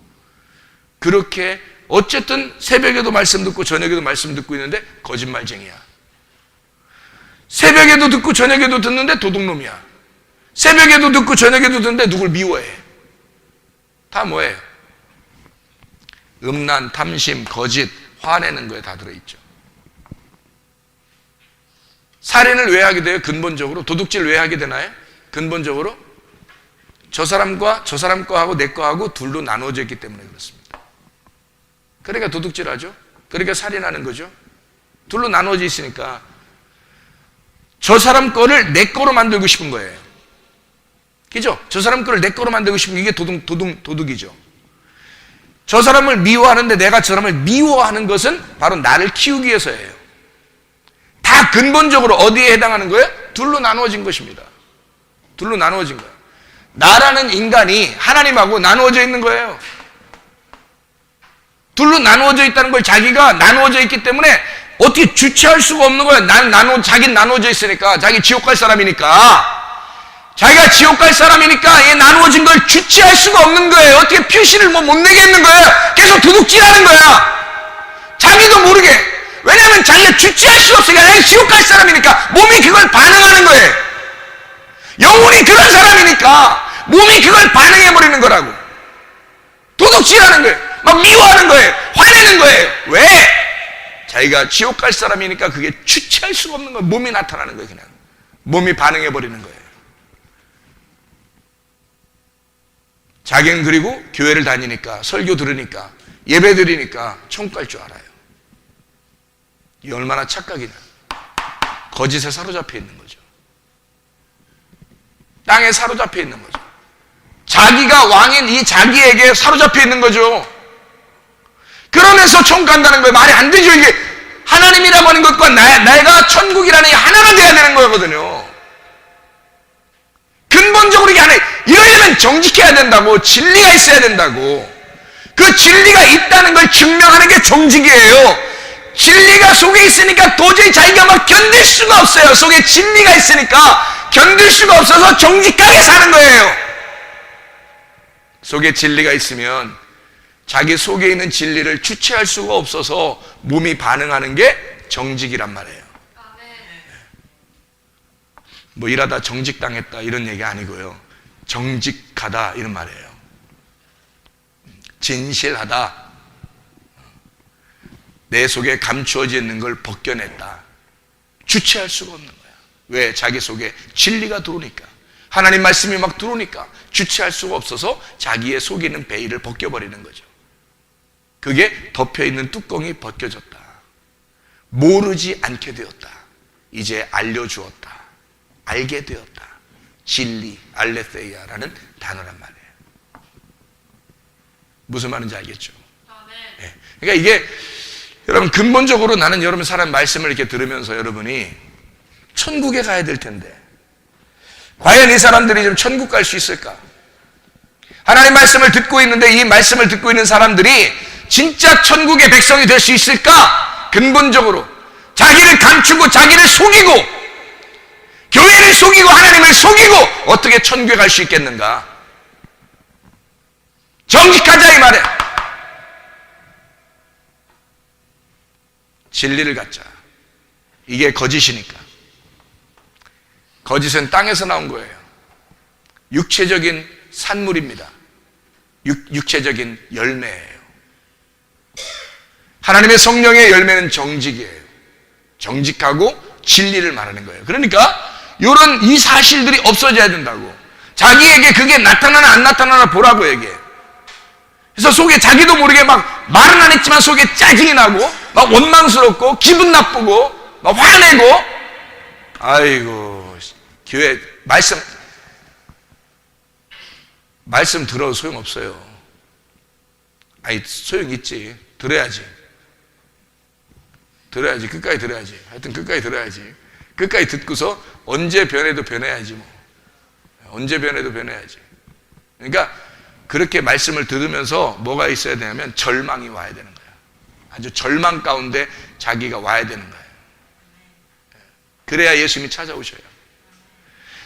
그렇게 어쨌든 새벽에도 말씀 듣고 저녁에도 말씀 듣고 있는데 거짓말쟁이야. 새벽에도 듣고 저녁에도 듣는데 도둑놈이야. 새벽에도 듣고 저녁에도 듣는데 누굴 미워해. 다 뭐예요? 음란, 탐심, 거짓, 화내는 거에 다 들어있죠. 살인을 왜 하게 돼요? 근본적으로. 도둑질 왜 하게 되나요? 근본적으로 저 사람과 저 사람 거하고 내 거하고 둘로 나누어져 있기 때문에 그렇습니다. 그러니까 도둑질하죠. 그러니까 살인하는 거죠. 둘로 나누어져 있으니까 저 사람 거를 내 거로 만들고 싶은 거예요. 그죠? 저 사람 거를 내 거로 만들고 싶은 게 이게 도둑이죠. 저 사람을 미워하는데 내가 저 사람을 미워하는 것은 바로 나를 키우기 위해서예요. 다 근본적으로 어디에 해당하는 거예요? 둘로 나누어진 것입니다. 둘로 나누어진 거예요. 나라는 인간이 하나님하고 나누어져 있는 거예요. 둘로 나누어져 있다는 걸 자기가 나누어져 있기 때문에 어떻게 주체할 수가 없는 거예요. 자기는 나누어져 있으니까. 자기 지옥 갈 사람이니까. 자기가 지옥 갈 사람이니까 얘 나누어진 걸 주체할 수가 없는 거예요. 어떻게 표시를 못 내겠는 거예요. 계속 도둑질하는 거야. 자기도 모르게. 왜냐하면 자기가 주체할 수가 없으니까. 내가 지옥 갈 사람이니까 몸이 그걸 반응하는 거예요. 영혼이 그런 사람이니까 몸이 그걸 반응해버리는 거라고. 도둑질하는 거예요. 막 미워하는 거예요. 화내는 거예요. 왜? 자기가 지옥 갈 사람이니까 그게 주체할 수가 없는 거예요. 몸이 나타나는 거예요. 그냥 몸이 반응해버리는 거예요. 자기는 그리고 교회를 다니니까, 설교 들으니까, 예배 드리니까 천국 갈 줄 알아요. 이 얼마나 착각이냐. 거짓에 사로잡혀 있는 거죠. 땅에 사로잡혀 있는 거죠. 자기가 왕인 이 자기에게 사로잡혀 있는 거죠. 그러면서 천국 간다는 거예요. 말이 안 되죠. 이게 하나님이라고 하는 것과 내가 천국이라는 게 하나가 돼야 되는 거거든요. 근본적으로 이게 하나, 이러려면 정직해야 된다고, 진리가 있어야 된다고. 그 진리가 있다는 걸 증명하는 게 정직이에요. 진리가 속에 있으니까 도저히 자기가 막 견딜 수가 없어요. 속에 진리가 있으니까 견딜 수가 없어서 정직하게 사는 거예요. 속에 진리가 있으면 자기 속에 있는 진리를 주체할 수가 없어서 몸이 반응하는 게 정직이란 말이에요. 뭐 일하다 정직당했다 이런 얘기 아니고요. 정직하다 이런 말이에요. 진실하다. 내 속에 감추어져 있는 걸 벗겨냈다. 주체할 수가 없는 거야. 왜? 자기 속에 진리가 들어오니까. 하나님 말씀이 막 들어오니까 주체할 수가 없어서 자기의 속에 있는 베일을 벗겨버리는 거죠. 그게 덮여있는 뚜껑이 벗겨졌다. 모르지 않게 되었다. 이제 알려주었다. 알게 되었다. 진리, 알레세이아라는 단어란 말이에요. 무슨 말인지 알겠죠? 네. 그러니까 이게 여러분 근본적으로 나는 여러분 사람 말씀을 이렇게 들으면서 여러분이 천국에 가야 될 텐데 과연 이 사람들이 좀 천국 갈 수 있을까? 하나님 말씀을 듣고 있는데 이 말씀을 듣고 있는 사람들이 진짜 천국의 백성이 될 수 있을까? 근본적으로 자기를 감추고 자기를 속이고 교회를 속이고 하나님을 속이고 어떻게 천국에 갈 수 있겠는가? 정직하자 이 말이야. 진리를 갖자. 이게 거짓이니까. 거짓은 땅에서 나온 거예요. 육체적인 산물입니다. 육체적인 열매예요. 하나님의 성령의 열매는 정직이에요. 정직하고 진리를 말하는 거예요. 그러니까 이런 이 사실들이 없어져야 된다고. 자기에게 그게 나타나나 안 나타나나 보라고 얘기해요. 그래서 속에 자기도 모르게 막 말은 안 했지만 속에 짜증이 나고 막 원망스럽고 기분 나쁘고 막 화내고 아이고 교회 말씀 들어도 소용없어요. 아니 소용있지. 들어야지 끝까지 들어야지. 하여튼 끝까지 들어야지. 끝까지 듣고서 언제 변해도 변해야지 뭐. 언제 변해도 변해야지. 그러니까 그렇게 말씀을 들으면서 뭐가 있어야 되냐면 절망이 와야 되는 거야. 아주 절망 가운데 자기가 와야 되는 거예요. 그래야 예수님이 찾아오셔요.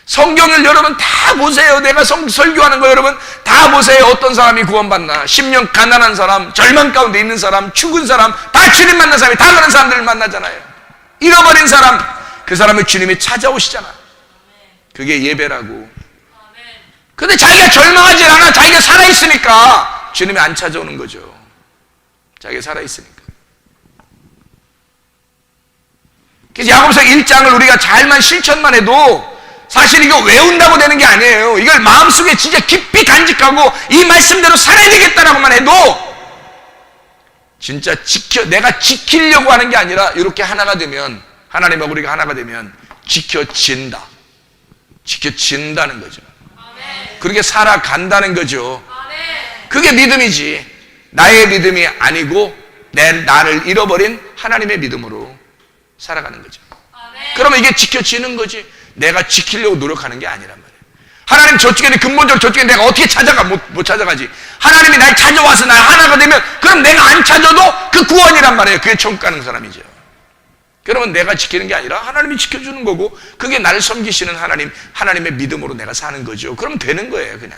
성경을 여러분 다 보세요. 내가 설교하는 거 여러분 다 보세요. 어떤 사람이 구원받나? 10년 가난한 사람, 절망 가운데 있는 사람, 죽은 사람, 다 주님 만난 사람이 다 그런 사람들을 만나잖아요. 잃어버린 사람, 그 사람을 주님이 찾아오시잖아. 그게 예배라고. 근데 자기가 절망하지 않아. 자기가 살아있으니까 주님이 안 찾아오는 거죠. 자기가 살아있으니까. 그래서 야고보서 1장을 우리가 잘만 실천만 해도 사실 이거 외운다고 되는 게 아니에요. 이걸 마음속에 진짜 깊이 간직하고 이 말씀대로 살아야 되겠다라고만 해도 진짜 내가 지키려고 하는 게 아니라 이렇게 하나가 되면 하나님하고 우리가 하나가 되면 지켜진다. 지켜진다는 거죠. 그렇게 살아간다는 거죠. 그게 믿음이지. 나의 믿음이 아니고 나를 잃어버린 하나님의 믿음으로 살아가는 거죠. 그러면 이게 지켜지는 거지. 내가 지키려고 노력하는 게 아니란 말이에요. 하나님 저쪽에 근본적으로 저쪽에 내가 어떻게 찾아가? 못 찾아가지. 하나님이 날 찾아와서 날 하나가 되면 그럼 내가 안 찾아도 그 구원이란 말이에요. 그게 천국 가는 사람이죠. 그러면 내가 지키는 게 아니라 하나님이 지켜주는 거고 그게 나를 섬기시는 하나님의 믿음으로 내가 사는 거죠. 그러면 되는 거예요 그냥.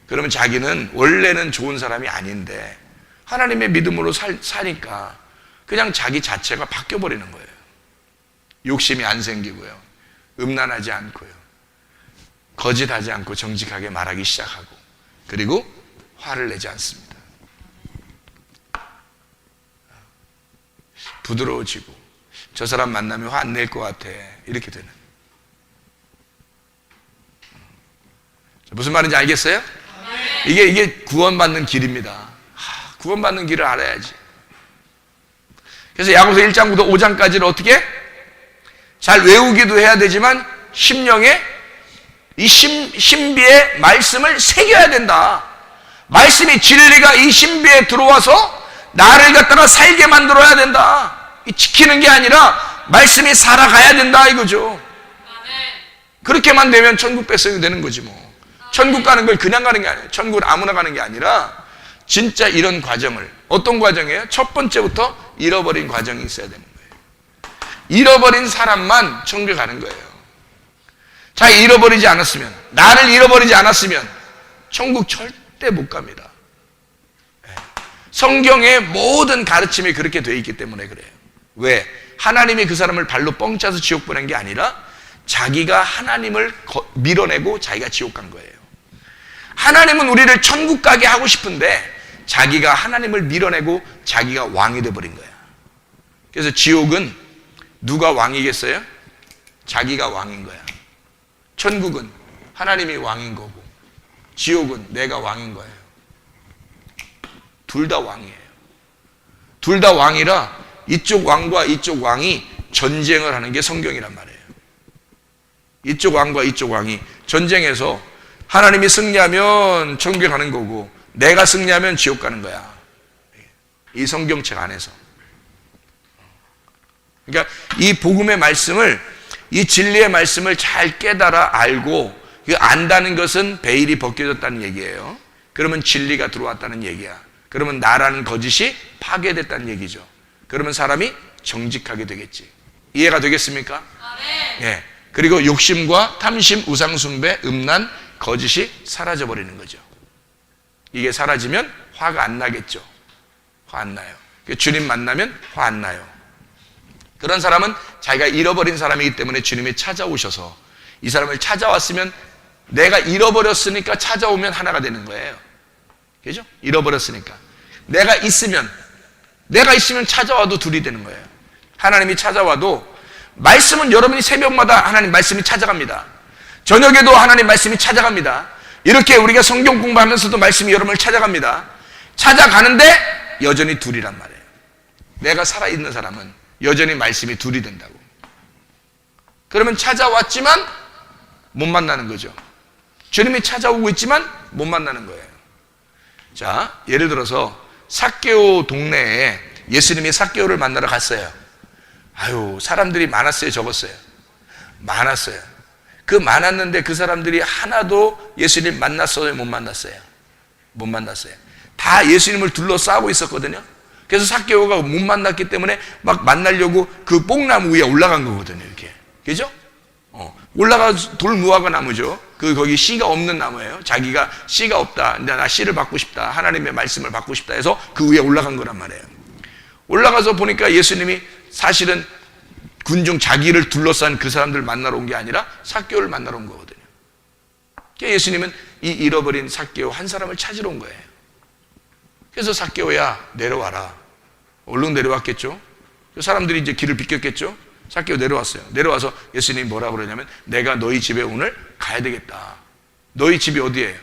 그러면 자기는 원래는 좋은 사람이 아닌데 하나님의 믿음으로 사니까 그냥 자기 자체가 바뀌어버리는 거예요. 욕심이 안 생기고요. 음란하지 않고요. 거짓하지 않고 정직하게 말하기 시작하고 그리고 화를 내지 않습니다. 부드러워지고 저 사람 만나면 화 안 낼 것 같아 이렇게 되는. 무슨 말인지 알겠어요? 이게 구원받는 길입니다. 구원받는 길을 알아야지. 그래서 야고보서 1장부터 5장까지를 어떻게? 잘 외우기도 해야 되지만 심령에 이 신비의 말씀을 새겨야 된다. 말씀이 진리가 이 신비에 들어와서 나를 갖다가 살게 만들어야 된다. 지키는 게 아니라 말씀이 살아가야 된다 이거죠. 그렇게만 되면 천국 백성이 되는 거지 뭐. 천국 가는 걸 그냥 가는 게 아니에요. 천국을 아무나 가는 게 아니라 진짜 이런 과정을, 어떤 과정이에요? 첫 번째부터 잃어버린 과정이 있어야 되는 거예요. 잃어버린 사람만 천국에 가는 거예요. 자, 잃어버리지 않았으면, 나를 잃어버리지 않았으면 천국 절대 못 갑니다. 성경의 모든 가르침이 그렇게 돼 있기 때문에 그래요. 왜? 하나님이 그 사람을 발로 뻥 차서 지옥 보낸 게 아니라 자기가 하나님을 밀어내고 자기가 지옥 간 거예요. 하나님은 우리를 천국 가게 하고 싶은데 자기가 하나님을 밀어내고 자기가 왕이 돼버린 거야. 그래서 지옥은 누가 왕이겠어요? 자기가 왕인 거야. 천국은 하나님이 왕인 거고 지옥은 내가 왕인 거예요. 둘 다 왕이에요. 둘 다 왕이라 이쪽 왕과 이쪽 왕이 전쟁을 하는 게 성경이란 말이에요. 이쪽 왕과 이쪽 왕이 전쟁해서 하나님이 승리하면 천국에 가는 거고 내가 승리하면 지옥 가는 거야. 이 성경책 안에서. 그러니까 이 복음의 말씀을, 이 진리의 말씀을 잘 깨달아 알고 안다는 것은 베일이 벗겨졌다는 얘기예요. 그러면 진리가 들어왔다는 얘기야. 그러면 나라는 거짓이 파괴됐다는 얘기죠. 그러면 사람이 정직하게 되겠지. 이해가 되겠습니까? 예. 그리고 욕심과 탐심, 우상숭배, 음란, 거짓이 사라져버리는 거죠. 이게 사라지면 화가 안 나겠죠. 화 안 나요. 주님 만나면 화 안 나요. 그런 사람은 자기가 잃어버린 사람이기 때문에 주님이 찾아오셔서 이 사람을 찾아왔으면 내가 잃어버렸으니까 찾아오면 하나가 되는 거예요. 그죠? 잃어버렸으니까. 내가 있으면 찾아와도 둘이 되는 거예요. 하나님이 찾아와도 말씀은 여러분이 새벽마다 하나님 말씀이 찾아갑니다. 저녁에도 하나님 말씀이 찾아갑니다. 이렇게 우리가 성경 공부하면서도 말씀이 여러분을 찾아갑니다. 찾아가는데 여전히 둘이란 말이에요. 내가 살아있는 사람은 여전히 말씀이 둘이 된다고. 그러면 찾아왔지만 못 만나는 거죠. 주님이 찾아오고 있지만 못 만나는 거예요. 자, 예를 들어서 삭개오 동네에 예수님이 삭개오를 만나러 갔어요. 아유, 사람들이 많았어요, 적었어요? 많았어요. 그 많았는데 그 사람들이 하나도 예수님 만났어요, 못 만났어요? 못 만났어요. 다 예수님을 둘러싸고 있었거든요. 그래서 삭개오가 못 만났기 때문에 막 만나려고 그 뽕나무 위에 올라간 거거든요, 이렇게. 그죠? 올라가서 돌무화과 나무죠. 거기 씨가 없는 나무예요. 자기가 씨가 없다. 나 씨를 받고 싶다. 하나님의 말씀을 받고 싶다 해서 그 위에 올라간 거란 말이에요. 올라가서 보니까 예수님이 사실은 군중 자기를 둘러싼 그 사람들 만나러 온 게 아니라 삭개오를 만나러 온 거거든요. 그러니까 예수님은 이 잃어버린 삭개오 한 사람을 찾으러 온 거예요. 그래서 삭개오야 내려와라. 얼른 내려왔겠죠. 사람들이 이제 길을 비켰겠죠. 삭개오 내려왔어요. 내려와서 예수님이 뭐라고 그러냐면 내가 너희 집에 오늘 가야 되겠다. 너희 집이 어디예요?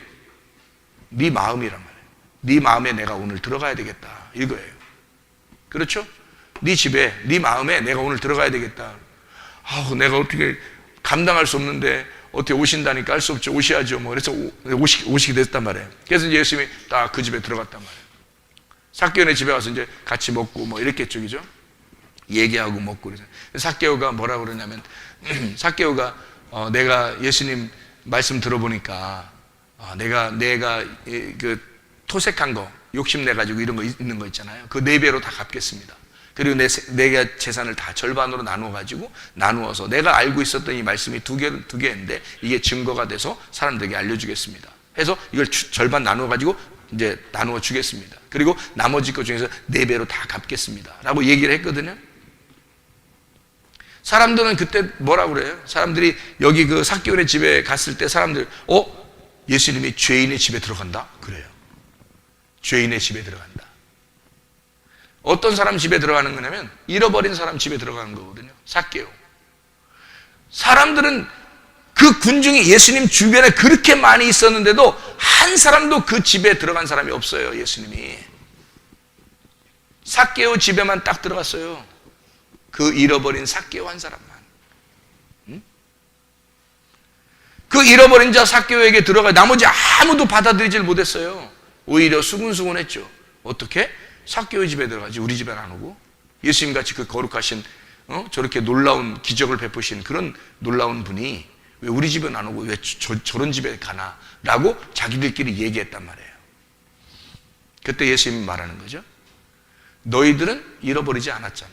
네 마음이란 말이에요. 네 마음에 내가 오늘 들어가야 되겠다. 이거예요. 그렇죠? 네 집에, 네 마음에 내가 오늘 들어가야 되겠다. 아우, 내가 어떻게 감당할 수 없는데 어떻게 오신다니까 할 수 없죠. 오셔야죠. 뭐 그래서 오시게 됐단 말이에요. 그래서 이제 예수님이 딱 그 집에 들어갔단 말이에요. 삭개오네 집에 와서 이제 같이 먹고 뭐 이랬겠죠, 그죠? 얘기하고 먹고 그래서 삭개오가 뭐라 그러냐면 삭개오가 내가 예수님 말씀 들어보니까 내가 그 토색한 거 욕심 내 가지고 이런 거 있는 거 있잖아요. 그 4배로 다 갚겠습니다. 그리고 내가 재산을 다 절반으로 나누어서 내가 알고 있었던 이 말씀이 두 개인데 이게 증거가 돼서 사람들에게 알려주겠습니다. 해서 이걸 절반 나누어 가지고 이제 나누어 주겠습니다. 그리고 나머지 것 중에서 4배로 다 갚겠습니다. 라고 얘기를 했거든요. 사람들은 그때 뭐라 그래요? 사람들이 여기 그 삭개오네 집에 갔을 때 사람들 예수님이 죄인의 집에 들어간다? 그래요. 죄인의 집에 들어간다. 어떤 사람 집에 들어가는 거냐면 잃어버린 사람 집에 들어가는 거거든요. 삭개오. 사람들은 그 군중이 예수님 주변에 그렇게 많이 있었는데도 한 사람도 그 집에 들어간 사람이 없어요. 예수님이. 삭개오 집에만 딱 들어갔어요. 그 잃어버린 삭개오 한 사람만. 그 잃어버린 자 삭개오에게 들어가 나머지 아무도 받아들이질 못했어요. 오히려 수군수군했죠. 어떻게? 삭개오 집에 들어가지 우리 집에는 안 오고? 예수님같이 그 거룩하신 저렇게 놀라운 기적을 베푸신 그런 놀라운 분이 왜 우리 집은 안 오고 왜 저런 집에 가나? 라고 자기들끼리 얘기했단 말이에요. 그때 예수님이 말하는 거죠. 너희들은 잃어버리지 않았잖아.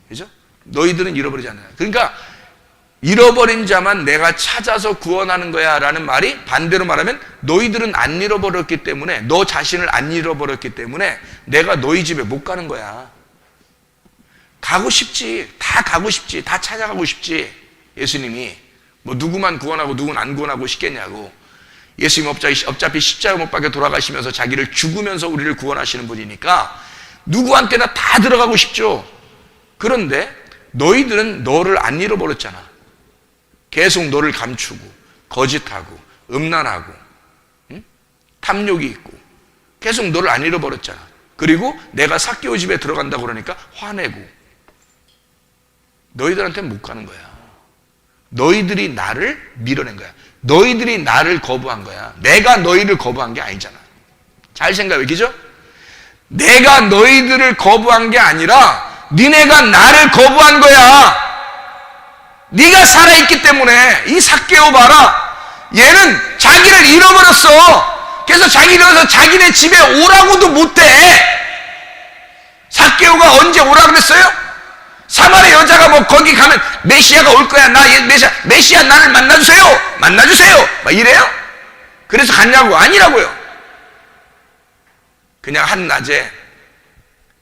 그죠? 너희들은 잃어버리지 않았잖아. 그러니까 잃어버린 자만 내가 찾아서 구원하는 거야 라는 말이 반대로 말하면 너희들은 안 잃어버렸기 때문에 너 자신을 안 잃어버렸기 때문에 내가 너희 집에 못 가는 거야. 가고 싶지. 다 가고 싶지. 다 찾아가고 싶지. 예수님이 뭐 누구만 구원하고 누구는 안 구원하고 싶겠냐고. 예수님 어차피 십자가 못 박혀 돌아가시면서 자기를 죽으면서 우리를 구원하시는 분이니까 누구한테나 다 들어가고 싶죠. 그런데 너희들은 너를 안 잃어버렸잖아. 계속 너를 감추고 거짓하고 음란하고 탐욕이 있고 계속 너를 안 잃어버렸잖아. 그리고 내가 삭개오 집에 들어간다고 그러니까 화내고 너희들한테는 못 가는 거야. 너희들이 나를 밀어낸 거야. 너희들이 나를 거부한 거야. 내가 너희를 거부한 게 아니잖아. 잘 생각해, 그죠? 내가 너희들을 거부한 게 아니라 니네가 나를 거부한 거야. 네가 살아있기 때문에. 이 삭개오 봐라. 얘는 자기를 잃어버렸어. 그래서 자기를 잃어서 자기네 집에 오라고도 못해. 삭개오가 언제 오라 그랬어요? 사마리아 여자가 뭐 거기 가면 메시아가 올 거야. 나 메시아 나를 만나주세요. 만나주세요. 막 이래요? 그래서 갔냐고? 아니라고요. 그냥 한낮에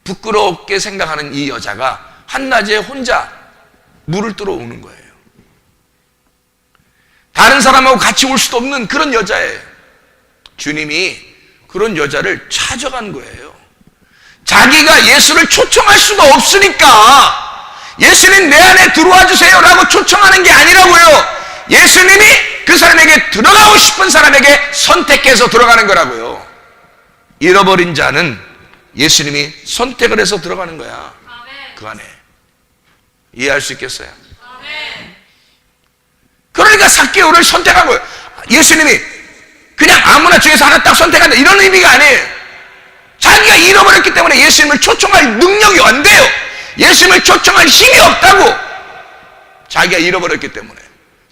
부끄럽게 생각하는 이 여자가 한낮에 혼자 물을 뜨러 오는 거예요. 다른 사람하고 같이 올 수도 없는 그런 여자예요. 주님이 그런 여자를 찾아간 거예요. 자기가 예수를 초청할 수가 없으니까 예수님 내 안에 들어와 주세요 라고 초청하는 게 아니라고요. 예수님이 그 사람에게 들어가고 싶은 사람에게 선택해서 들어가는 거라고요. 잃어버린 자는 예수님이 선택을 해서 들어가는 거야. 그 안에. 이해할 수 있겠어요? 그러니까 삭개오를 선택한 거예요. 예수님이 그냥 아무나 중에서 하나 딱 선택한다 이런 의미가 아니에요. 자기가 잃어버렸기 때문에 예수님을 초청할 능력이 안 돼요. 예수님을 초청할 힘이 없다고. 자기가 잃어버렸기 때문에.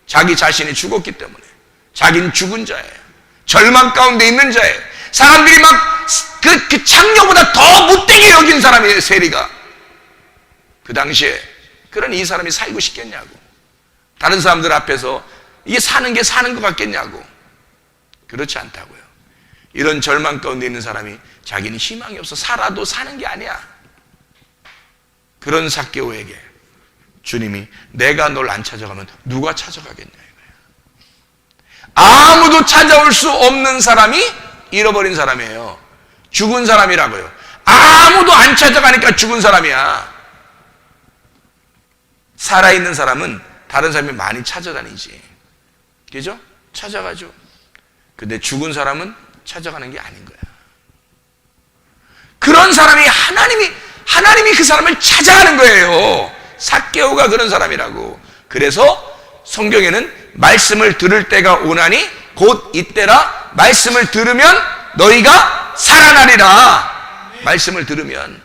자기 자신이 죽었기 때문에. 자기는 죽은 자예요. 절망 가운데 있는 자예요. 사람들이 막 그 창녀보다 더 못되게 여긴 사람이에요. 세리가. 그 당시에 그런 이 사람이 살고 싶겠냐고. 다른 사람들 앞에서 이게 사는 게 사는 것 같겠냐고. 그렇지 않다고요. 이런 절망 가운데 있는 사람이 자기는 희망이 없어 살아도 사는 게 아니야. 그런 삭개오에게 주님이 내가 널 안 찾아가면 누가 찾아가겠냐 이거야. 아무도 찾아올 수 없는 사람이 잃어버린 사람이에요. 죽은 사람이라고요. 아무도 안 찾아가니까 죽은 사람이야. 살아있는 사람은 다른 사람이 많이 찾아다니지. 그죠? 찾아가죠. 근데 죽은 사람은 찾아가는 게 아닌 거야. 그런 사람이 하나님이 그 사람을 찾아가는 거예요. 삭개오가 그런 사람이라고. 그래서 성경에는 말씀을 들을 때가 오나니 곧 이때라. 말씀을 들으면 너희가 살아나리라. 말씀을 들으면.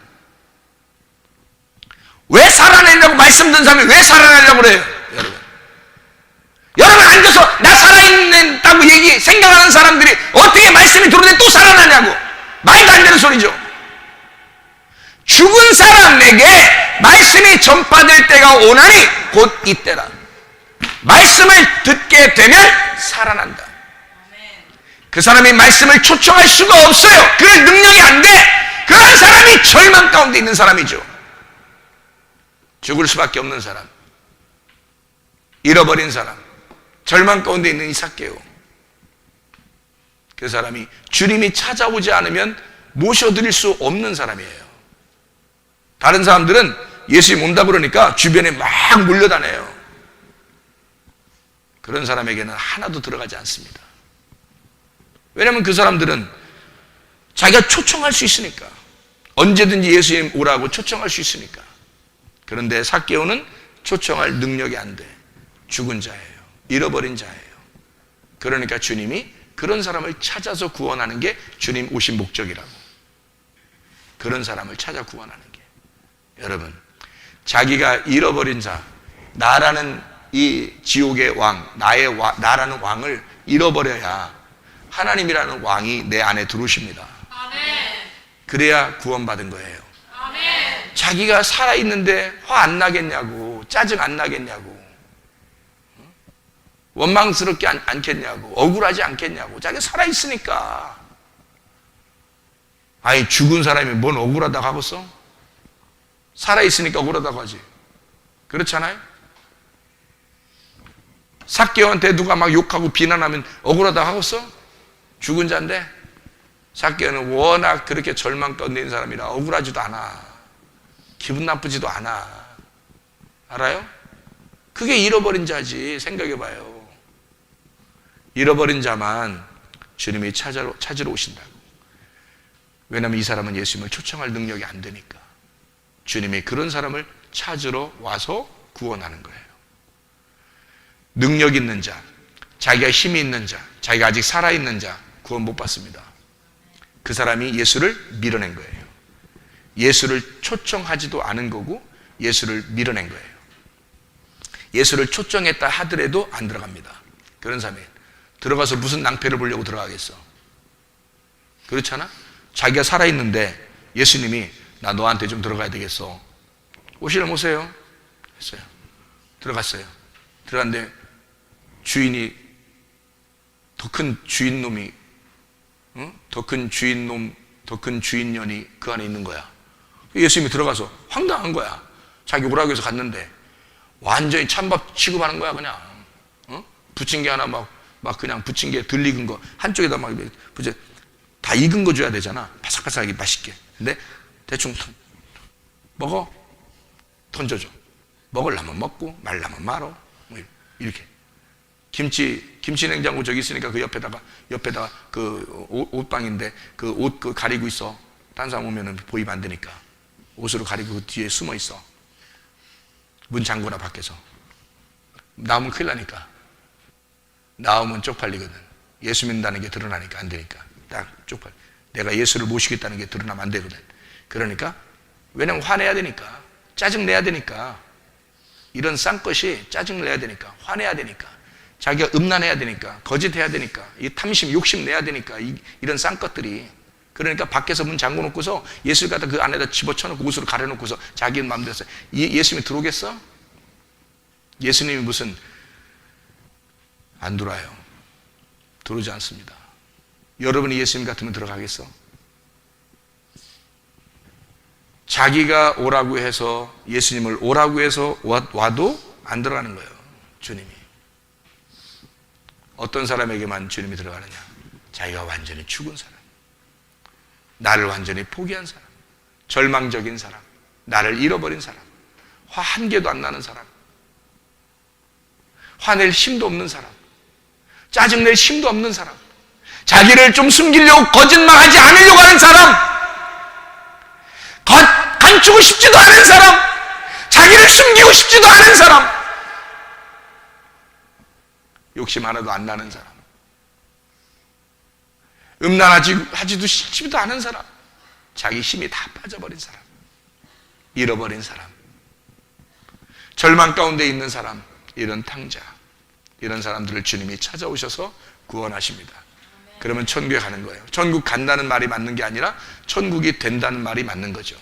왜 살아내려고 말씀 듣는 사람이 왜 살아내려고 그래요? 여러분 앉아서 나 살아있다고 생각하는 사람들이 어떻게 말씀이 들어오는데 또 살아나냐고. 말도 안 되는 소리죠. 죽은 사람에게 말씀이 전파될 때가 오나니 곧 이때라. 말씀을 듣게 되면 살아난다. 그 사람이 말씀을 초청할 수가 없어요. 그 능력이 안 돼. 그런 사람이 절망 가운데 있는 사람이죠. 죽을 수밖에 없는 사람, 잃어버린 사람, 절망 가운데 있는 이 삭개오. 그 사람이 주님이 찾아오지 않으면 모셔드릴 수 없는 사람이에요. 다른 사람들은 예수님 온다 그러니까 주변에 막 몰려다녀요. 그런 사람에게는 하나도 들어가지 않습니다. 왜냐하면 그 사람들은 자기가 초청할 수 있으니까, 언제든지 예수님 오라고 초청할 수 있으니까. 그런데 삭개오는 초청할 능력이 안 돼. 죽은 자예요. 잃어버린 자예요. 그러니까 주님이 그런 사람을 찾아서 구원하는 게 주님 오신 목적이라고. 그런 사람을 찾아 구원하는 게. 여러분, 자기가 잃어버린 자, 나라는 이 지옥의 왕, 나라는 왕을 잃어버려야 하나님이라는 왕이 내 안에 들어오십니다. 그래야 구원받은 거예요. 자기가 살아있는데 화 안 나겠냐고, 짜증 안 나겠냐고, 원망스럽게 않겠냐고, 억울하지 않겠냐고. 자기가 살아있으니까. 아니, 죽은 사람이 뭔 억울하다고 하겠어? 살아있으니까 억울하다고 하지. 그렇잖아요? 삭개오한테 누가 막 욕하고 비난하면 억울하다고 하겠어? 죽은 자인데. 삭개오는 워낙 그렇게 절망 가운데 있는 사람이라 억울하지도 않아. 기분 나쁘지도 않아. 알아요? 그게 잃어버린 자지. 생각해봐요. 잃어버린 자만 주님이 찾으러 오신다고. 왜냐하면 이 사람은 예수님을 초청할 능력이 안 되니까. 주님이 그런 사람을 찾으러 와서 구원하는 거예요. 능력 있는 자, 자기가 힘이 있는 자, 자기가 아직 살아있는 자 구원 못 받습니다. 그 사람이 예수를 밀어낸 거예요. 예수를 초청하지도 않은 거고 예수를 밀어낸 거예요. 예수를 초청했다 하더라도 안 들어갑니다. 그런 사람이 들어가서 무슨 낭패를 보려고 들어가겠어? 그렇잖아? 자기가 살아있는데 예수님이 나 너한테 좀 들어가야 되겠어. 오시려면 오세요. 했어요. 들어갔어요. 들어갔는데 주인이, 더 큰 주인놈이, 더 큰 주인놈, 더 큰 주인년이 그 안에 있는 거야. 예수님이 들어가서 황당한 거야. 자기 오라고 해서 갔는데 완전히 찬밥 취급하는 거야. 그냥 부침개 하나 막 그냥 부침개 덜 익은 거 한쪽에다 막 다 익은 거 줘야 되잖아. 바삭바삭하게 맛있게. 근데 대충 먹어, 던져줘. 먹으려면 먹고 말라면 말어. 뭐 이렇게. 김치 냉장고 저기 있으니까 그 옆에다가 그 옷방인데 그 옷 그 가리고 있어. 딴 사람 오면은 보이면 안 되니까 옷으로 가리고 그 뒤에 숨어 있어. 문 잠그나 밖에서. 나오면 큰일 나니까. 나오면 쪽팔리거든. 예수 믿는다는 게 드러나니까 안 되니까. 딱 쪽팔려. 내가 예수를 모시겠다는 게 드러나면 안 되거든. 그러니까, 왜냐면 화내야 되니까. 짜증 내야 되니까. 이런 싼것이 짜증 내야 되니까. 화내야 되니까. 자기가 음란해야 되니까. 거짓해야 되니까. 이 탐심, 욕심 내야 되니까. 이런 싼것들이. 그러니까 밖에서 문 잠궈 놓고서 예수를 갖다 그 안에다 집어쳐놓고 옷으로 가려놓고서 자기 마음대로 예수님이 들어오겠어? 예수님이 무슨 안 들어와요. 들어오지 않습니다. 여러분이 예수님 같으면 들어가겠어? 자기가 오라고 해서, 예수님을 오라고 해서 와도 안 들어가는 거예요. 주님이. 어떤 사람에게만 주님이 들어가느냐? 자기가 완전히 죽은 사람, 나를 완전히 포기한 사람, 절망적인 사람, 나를 잃어버린 사람, 화 한 개도 안 나는 사람, 화낼 힘도 없는 사람, 짜증낼 힘도 없는 사람, 자기를 좀 숨기려고 거짓말하지 않으려고 하는 사람, 감추고 싶지도 않은 사람, 자기를 숨기고 싶지도 않은 사람, 욕심 하나도 안 나는 사람, 음란하지도 싶지도 않은 사람, 자기 힘이 다 빠져버린 사람, 잃어버린 사람, 절망 가운데 있는 사람, 이런 탕자, 이런 사람들을 주님이 찾아오셔서 구원하십니다. 그러면 천국에 가는 거예요. 천국 간다는 말이 맞는 게 아니라 천국이 된다는 말이 맞는 거죠.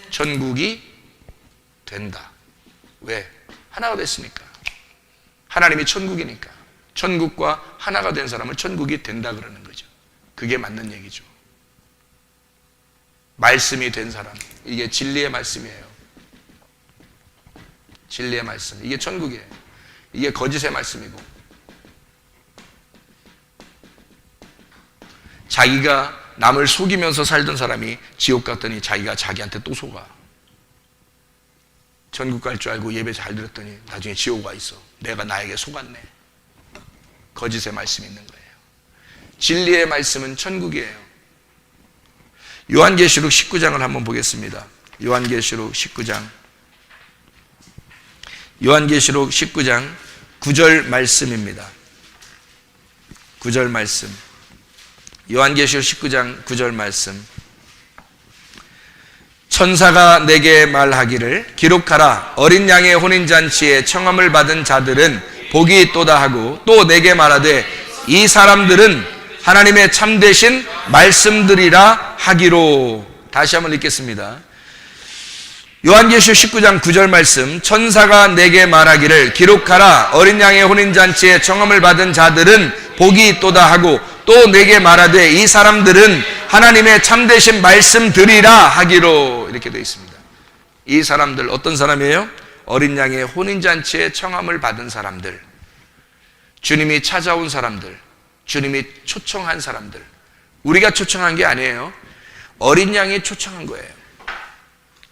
천국이 된다. 왜? 하나가 됐으니까. 하나님이 천국이니까. 천국과 하나가 된 사람은 천국이 된다 그러는 거죠. 그게 맞는 얘기죠. 말씀이 된 사람, 이게 진리의 말씀이에요. 진리의 말씀, 이게 천국이에요. 이게 거짓의 말씀이고. 자기가 남을 속이면서 살던 사람이 지옥 갔더니 자기가 자기한테 또 속아. 천국 갈 줄 알고 예배 잘 들었더니 나중에 지옥 와 있어. 내가 나에게 속았네. 거짓의 말씀이 있는 거예요. 진리의 말씀은 천국이에요. 요한계시록 19장을 한번 보겠습니다. 요한계시록 19장 9절 말씀입니다. 9절 말씀. 요한계시록 19장 9절 말씀. 천사가 내게 말하기를 기록하라. 어린 양의 혼인잔치에 청함을 받은 자들은 복이 있도다 하고, 또 내게 말하되 이 사람들은 하나님의 참되신 말씀들이라 하기로. 다시 한번 읽겠습니다. 요한계시록 19장 9절 말씀. 천사가 내게 말하기를 기록하라. 어린 양의 혼인잔치에 청함을 받은 자들은 복이 있도다 하고, 또 내게 말하되 이 사람들은 하나님의 참되신 말씀들이라 하기로. 이렇게 되어 있습니다. 이 사람들 어떤 사람이에요? 어린 양의 혼인잔치에 청함을 받은 사람들, 주님이 찾아온 사람들, 주님이 초청한 사람들. 우리가 초청한 게 아니에요. 어린 양이 초청한 거예요.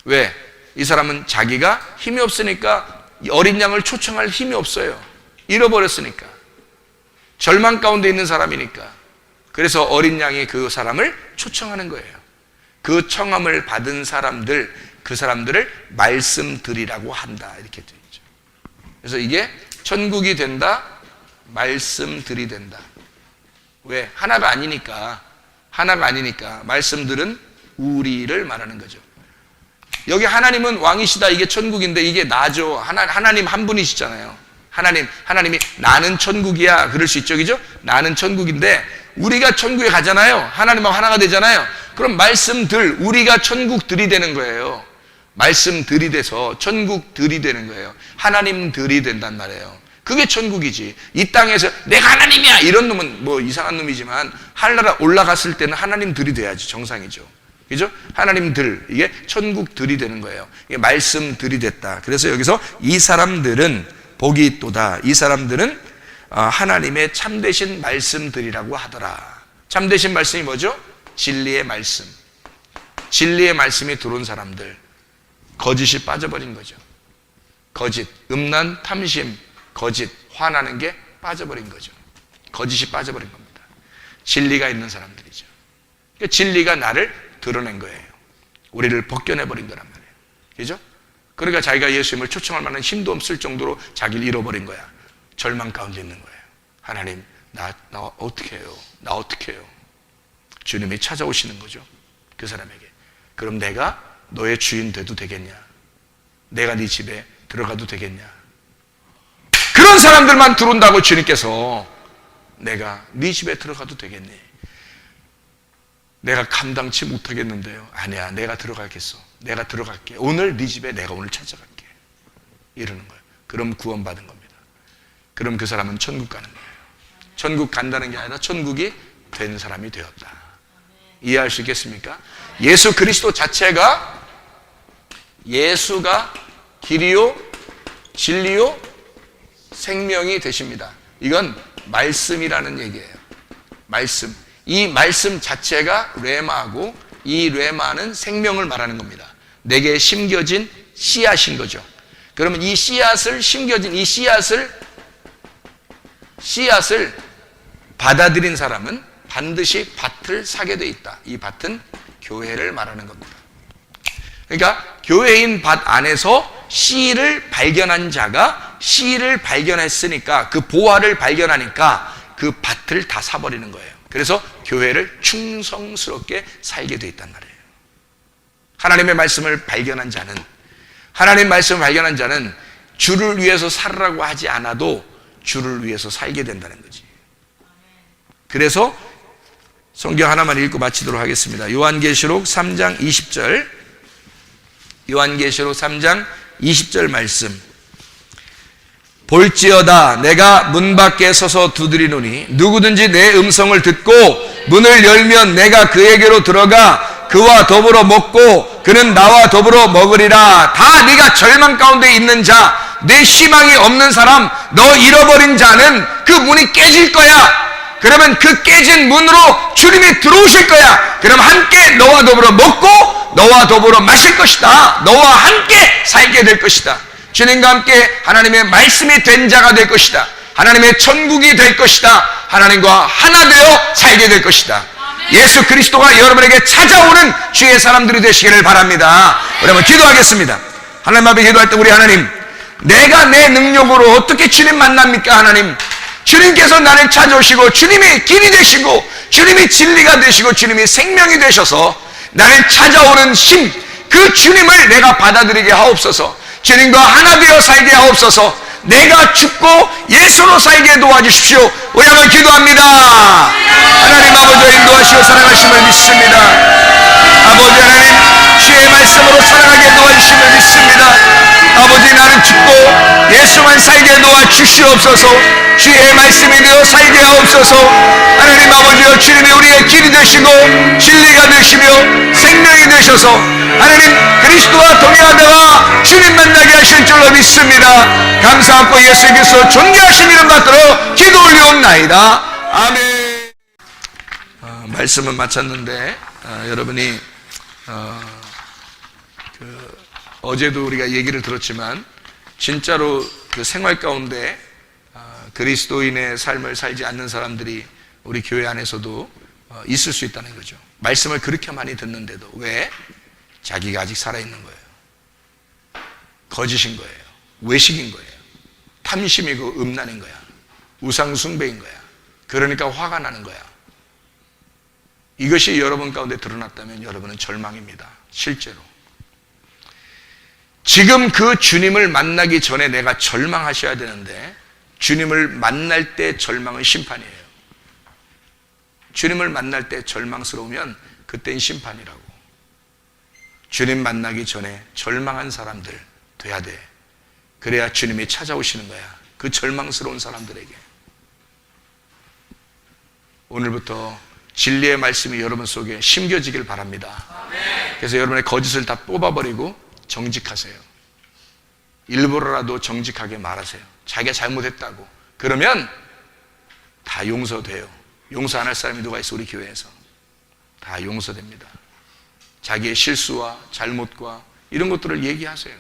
왜? 이 사람은 자기가 힘이 없으니까 어린 양을 초청할 힘이 없어요. 잃어버렸으니까. 절망 가운데 있는 사람이니까. 그래서 어린 양이 그 사람을 초청하는 거예요. 그 청함을 받은 사람들, 그 사람들을 말씀들이라고 한다. 이렇게 되어 있죠. 그래서 이게 천국이 된다, 말씀들이 된다. 왜? 하나가 아니니까. 말씀들은 우리를 말하는 거죠. 여기 하나님은 왕이시다. 이게 천국인데 이게 나죠. 하나님 한 분이시잖아요. 하나님이 나는 천국이야. 그럴 수 있죠. 그죠? 나는 천국인데 우리가 천국에 가잖아요. 하나님하고 하나가 되잖아요. 그럼 말씀들, 우리가 천국들이 되는 거예요. 말씀들이 돼서 천국들이 되는 거예요. 하나님들이 된단 말이에요. 그게 천국이지. 이 땅에서 내가 하나님이야 이런 놈은 뭐 이상한 놈이지만 하늘나라 올라갔을 때는 하나님들이 돼야지 정상이죠. 그죠? 하나님들, 이게 천국들이 되는 거예요. 이게 말씀들이 됐다. 그래서 여기서 이 사람들은 복이 있도다. 이 사람들은 하나님의 참되신 말씀들이라고 하더라. 참되신 말씀이 뭐죠? 진리의 말씀. 진리의 말씀이 들어온 사람들, 거짓이 빠져버린 거죠. 거짓, 음란, 탐심, 거짓, 화나는 게 빠져버린 거죠. 거짓이 빠져버린 겁니다. 진리가 있는 사람들이죠. 그러니까 진리가 나를 드러낸 거예요. 우리를 벗겨내버린 거란 말이에요. 그죠? 그러니까 자기가 예수님을 초청할 만한 힘도 없을 정도로 자기를 잃어버린 거야. 절망 가운데 있는 거예요. 하나님, 나 어떻게 해요? 나 어떻게 해요? 주님이 찾아오시는 거죠. 그 사람에게. 그럼 내가 너의 주인 돼도 되겠냐? 내가 네 집에 들어가도 되겠냐? 그런 사람들만 들어온다고 주님께서 내가 네 집에 들어가도 되겠니? 내가 감당치 못하겠는데요. 아니야, 내가 들어가겠어. 내가 들어갈게. 오늘 네 집에 내가 오늘 찾아갈게. 이러는 거예요. 그럼 구원받은 겁니다. 그럼 그 사람은 천국 가는 거예요. 천국 간다는 게 아니라 천국이 된 사람이 되었다. 이해할 수 있겠습니까? 예수 그리스도 자체가, 예수가 길이요 진리요 생명이 되십니다. 이건 말씀이라는 얘기예요. 말씀. 이 말씀 자체가 레마고, 이 레마는 생명을 말하는 겁니다. 내게 심겨진 씨앗인 거죠. 그러면 이 씨앗을, 심겨진 이 씨앗을 받아들인 사람은 반드시 밭을 사게 돼 있다. 이 밭은 교회를 말하는 겁니다. 그러니까 교회인 밭 안에서 씨를 발견한 자가 씨를 발견했으니까, 그 보화를 발견하니까 그 밭을 다 사버리는 거예요. 그래서 교회를 충성스럽게 살게 돼 있단 말이에요. 하나님의 말씀을 발견한 자는, 하나님의 말씀을 발견한 자는 주를 위해서 살으라고 하지 않아도 주를 위해서 살게 된다는 거지. 그래서 성경 하나만 읽고 마치도록 하겠습니다. 요한계시록 3장 20절. 요한계시록 3장 20절 말씀. 볼지어다 내가 문 밖에 서서 두드리노니 누구든지 내 음성을 듣고 문을 열면 내가 그에게로 들어가 그와 더불어 먹고 그는 나와 더불어 먹으리라. 다 네가 절망 가운데 있는 자, 내 희망이 없는 사람, 너 잃어버린 자는 그 문이 깨질 거야. 그러면 그 깨진 문으로 주님이 들어오실 거야. 그럼 함께 너와 더불어 먹고 너와 더불어 마실 것이다. 너와 함께 살게 될 것이다. 주님과 함께 하나님의 말씀이 된 자가 될 것이다. 하나님의 천국이 될 것이다. 하나님과 하나 되어 살게 될 것이다. 예수 그리스도가 여러분에게 찾아오는 주의 사람들이 되시기를 바랍니다. 우리 한번 기도하겠습니다. 하나님 앞에 기도할 때 우리 하나님, 내가 내 능력으로 어떻게 주님 만납니까? 하나님, 주님께서 나를 찾아오시고 주님이 길이 되시고 주님이 진리가 되시고 주님이 생명이 되셔서 나를 찾아오는 심, 그 주님을 내가 받아들이게 하옵소서. 주님과 하나 되어 살게 하옵소서. 내가 죽고 예수로 살게 도와주십시오. 우리 한번 기도합니다. 하나님 아버지와 인도하시고 사랑하심을 믿습니다. 아버지 하나님, 주의 말씀으로 살아가게 도와주심을 믿습니다. 아버지, 나는 죽고 예수만 살게 도와주시옵소서. 주의 말씀이 되어 살게 하옵소서. 하나님 아버지여, 주님이 우리의 길이 되시고 진리가 되시며 생명이 되셔서 하나님 그리스도와 동행하다가 주님 만나게 하실 줄로 믿습니다. 감사하고 예수 그리스도 존귀하신 이름 받들어 기도 올리옵나이다. 아멘. 말씀은 마쳤는데 여러분이 어제도 우리가 얘기를 들었지만 진짜로 그 생활 가운데 그리스도인의 삶을 살지 않는 사람들이 우리 교회 안에서도 있을 수 있다는 거죠. 말씀을 그렇게 많이 듣는데도 왜? 자기가 아직 살아있는 거예요. 거짓인 거예요. 외식인 거예요. 탐심이고 음란인 거야. 우상숭배인 거야. 그러니까 화가 나는 거야. 이것이 여러분 가운데 드러났다면 여러분은 절망입니다. 실제로. 지금 그 주님을 만나기 전에 내가 절망하셔야 되는데 주님을 만날 때 절망은 심판이에요. 주님을 만날 때 절망스러우면 그때는 심판이라고. 주님 만나기 전에 절망한 사람들 돼야 돼. 그래야 주님이 찾아오시는 거야. 그 절망스러운 사람들에게. 오늘부터 진리의 말씀이 여러분 속에 심겨지길 바랍니다. 그래서 여러분의 거짓을 다 뽑아버리고 정직하세요. 일부러라도 정직하게 말하세요. 자기가 잘못했다고. 그러면 다 용서돼요. 용서 안 할 사람이 누가 있어? 우리 교회에서. 다 용서됩니다. 자기의 실수와 잘못과 이런 것들을 얘기하세요.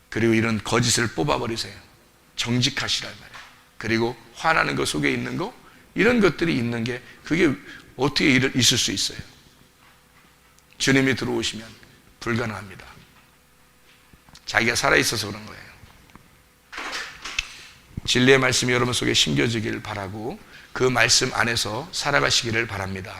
그리고 이런 거짓을 뽑아버리세요. 정직하시란 말이에요. 그리고 화나는 것 속에 있는 거, 이런 것들이 있는 게 그게 어떻게 있을 수 있어요? 주님이 들어오시면 불가능합니다. 자기가 살아있어서 그런 거예요. 진리의 말씀이 여러분 속에 심겨지길 바라고 그 말씀 안에서 살아가시기를 바랍니다.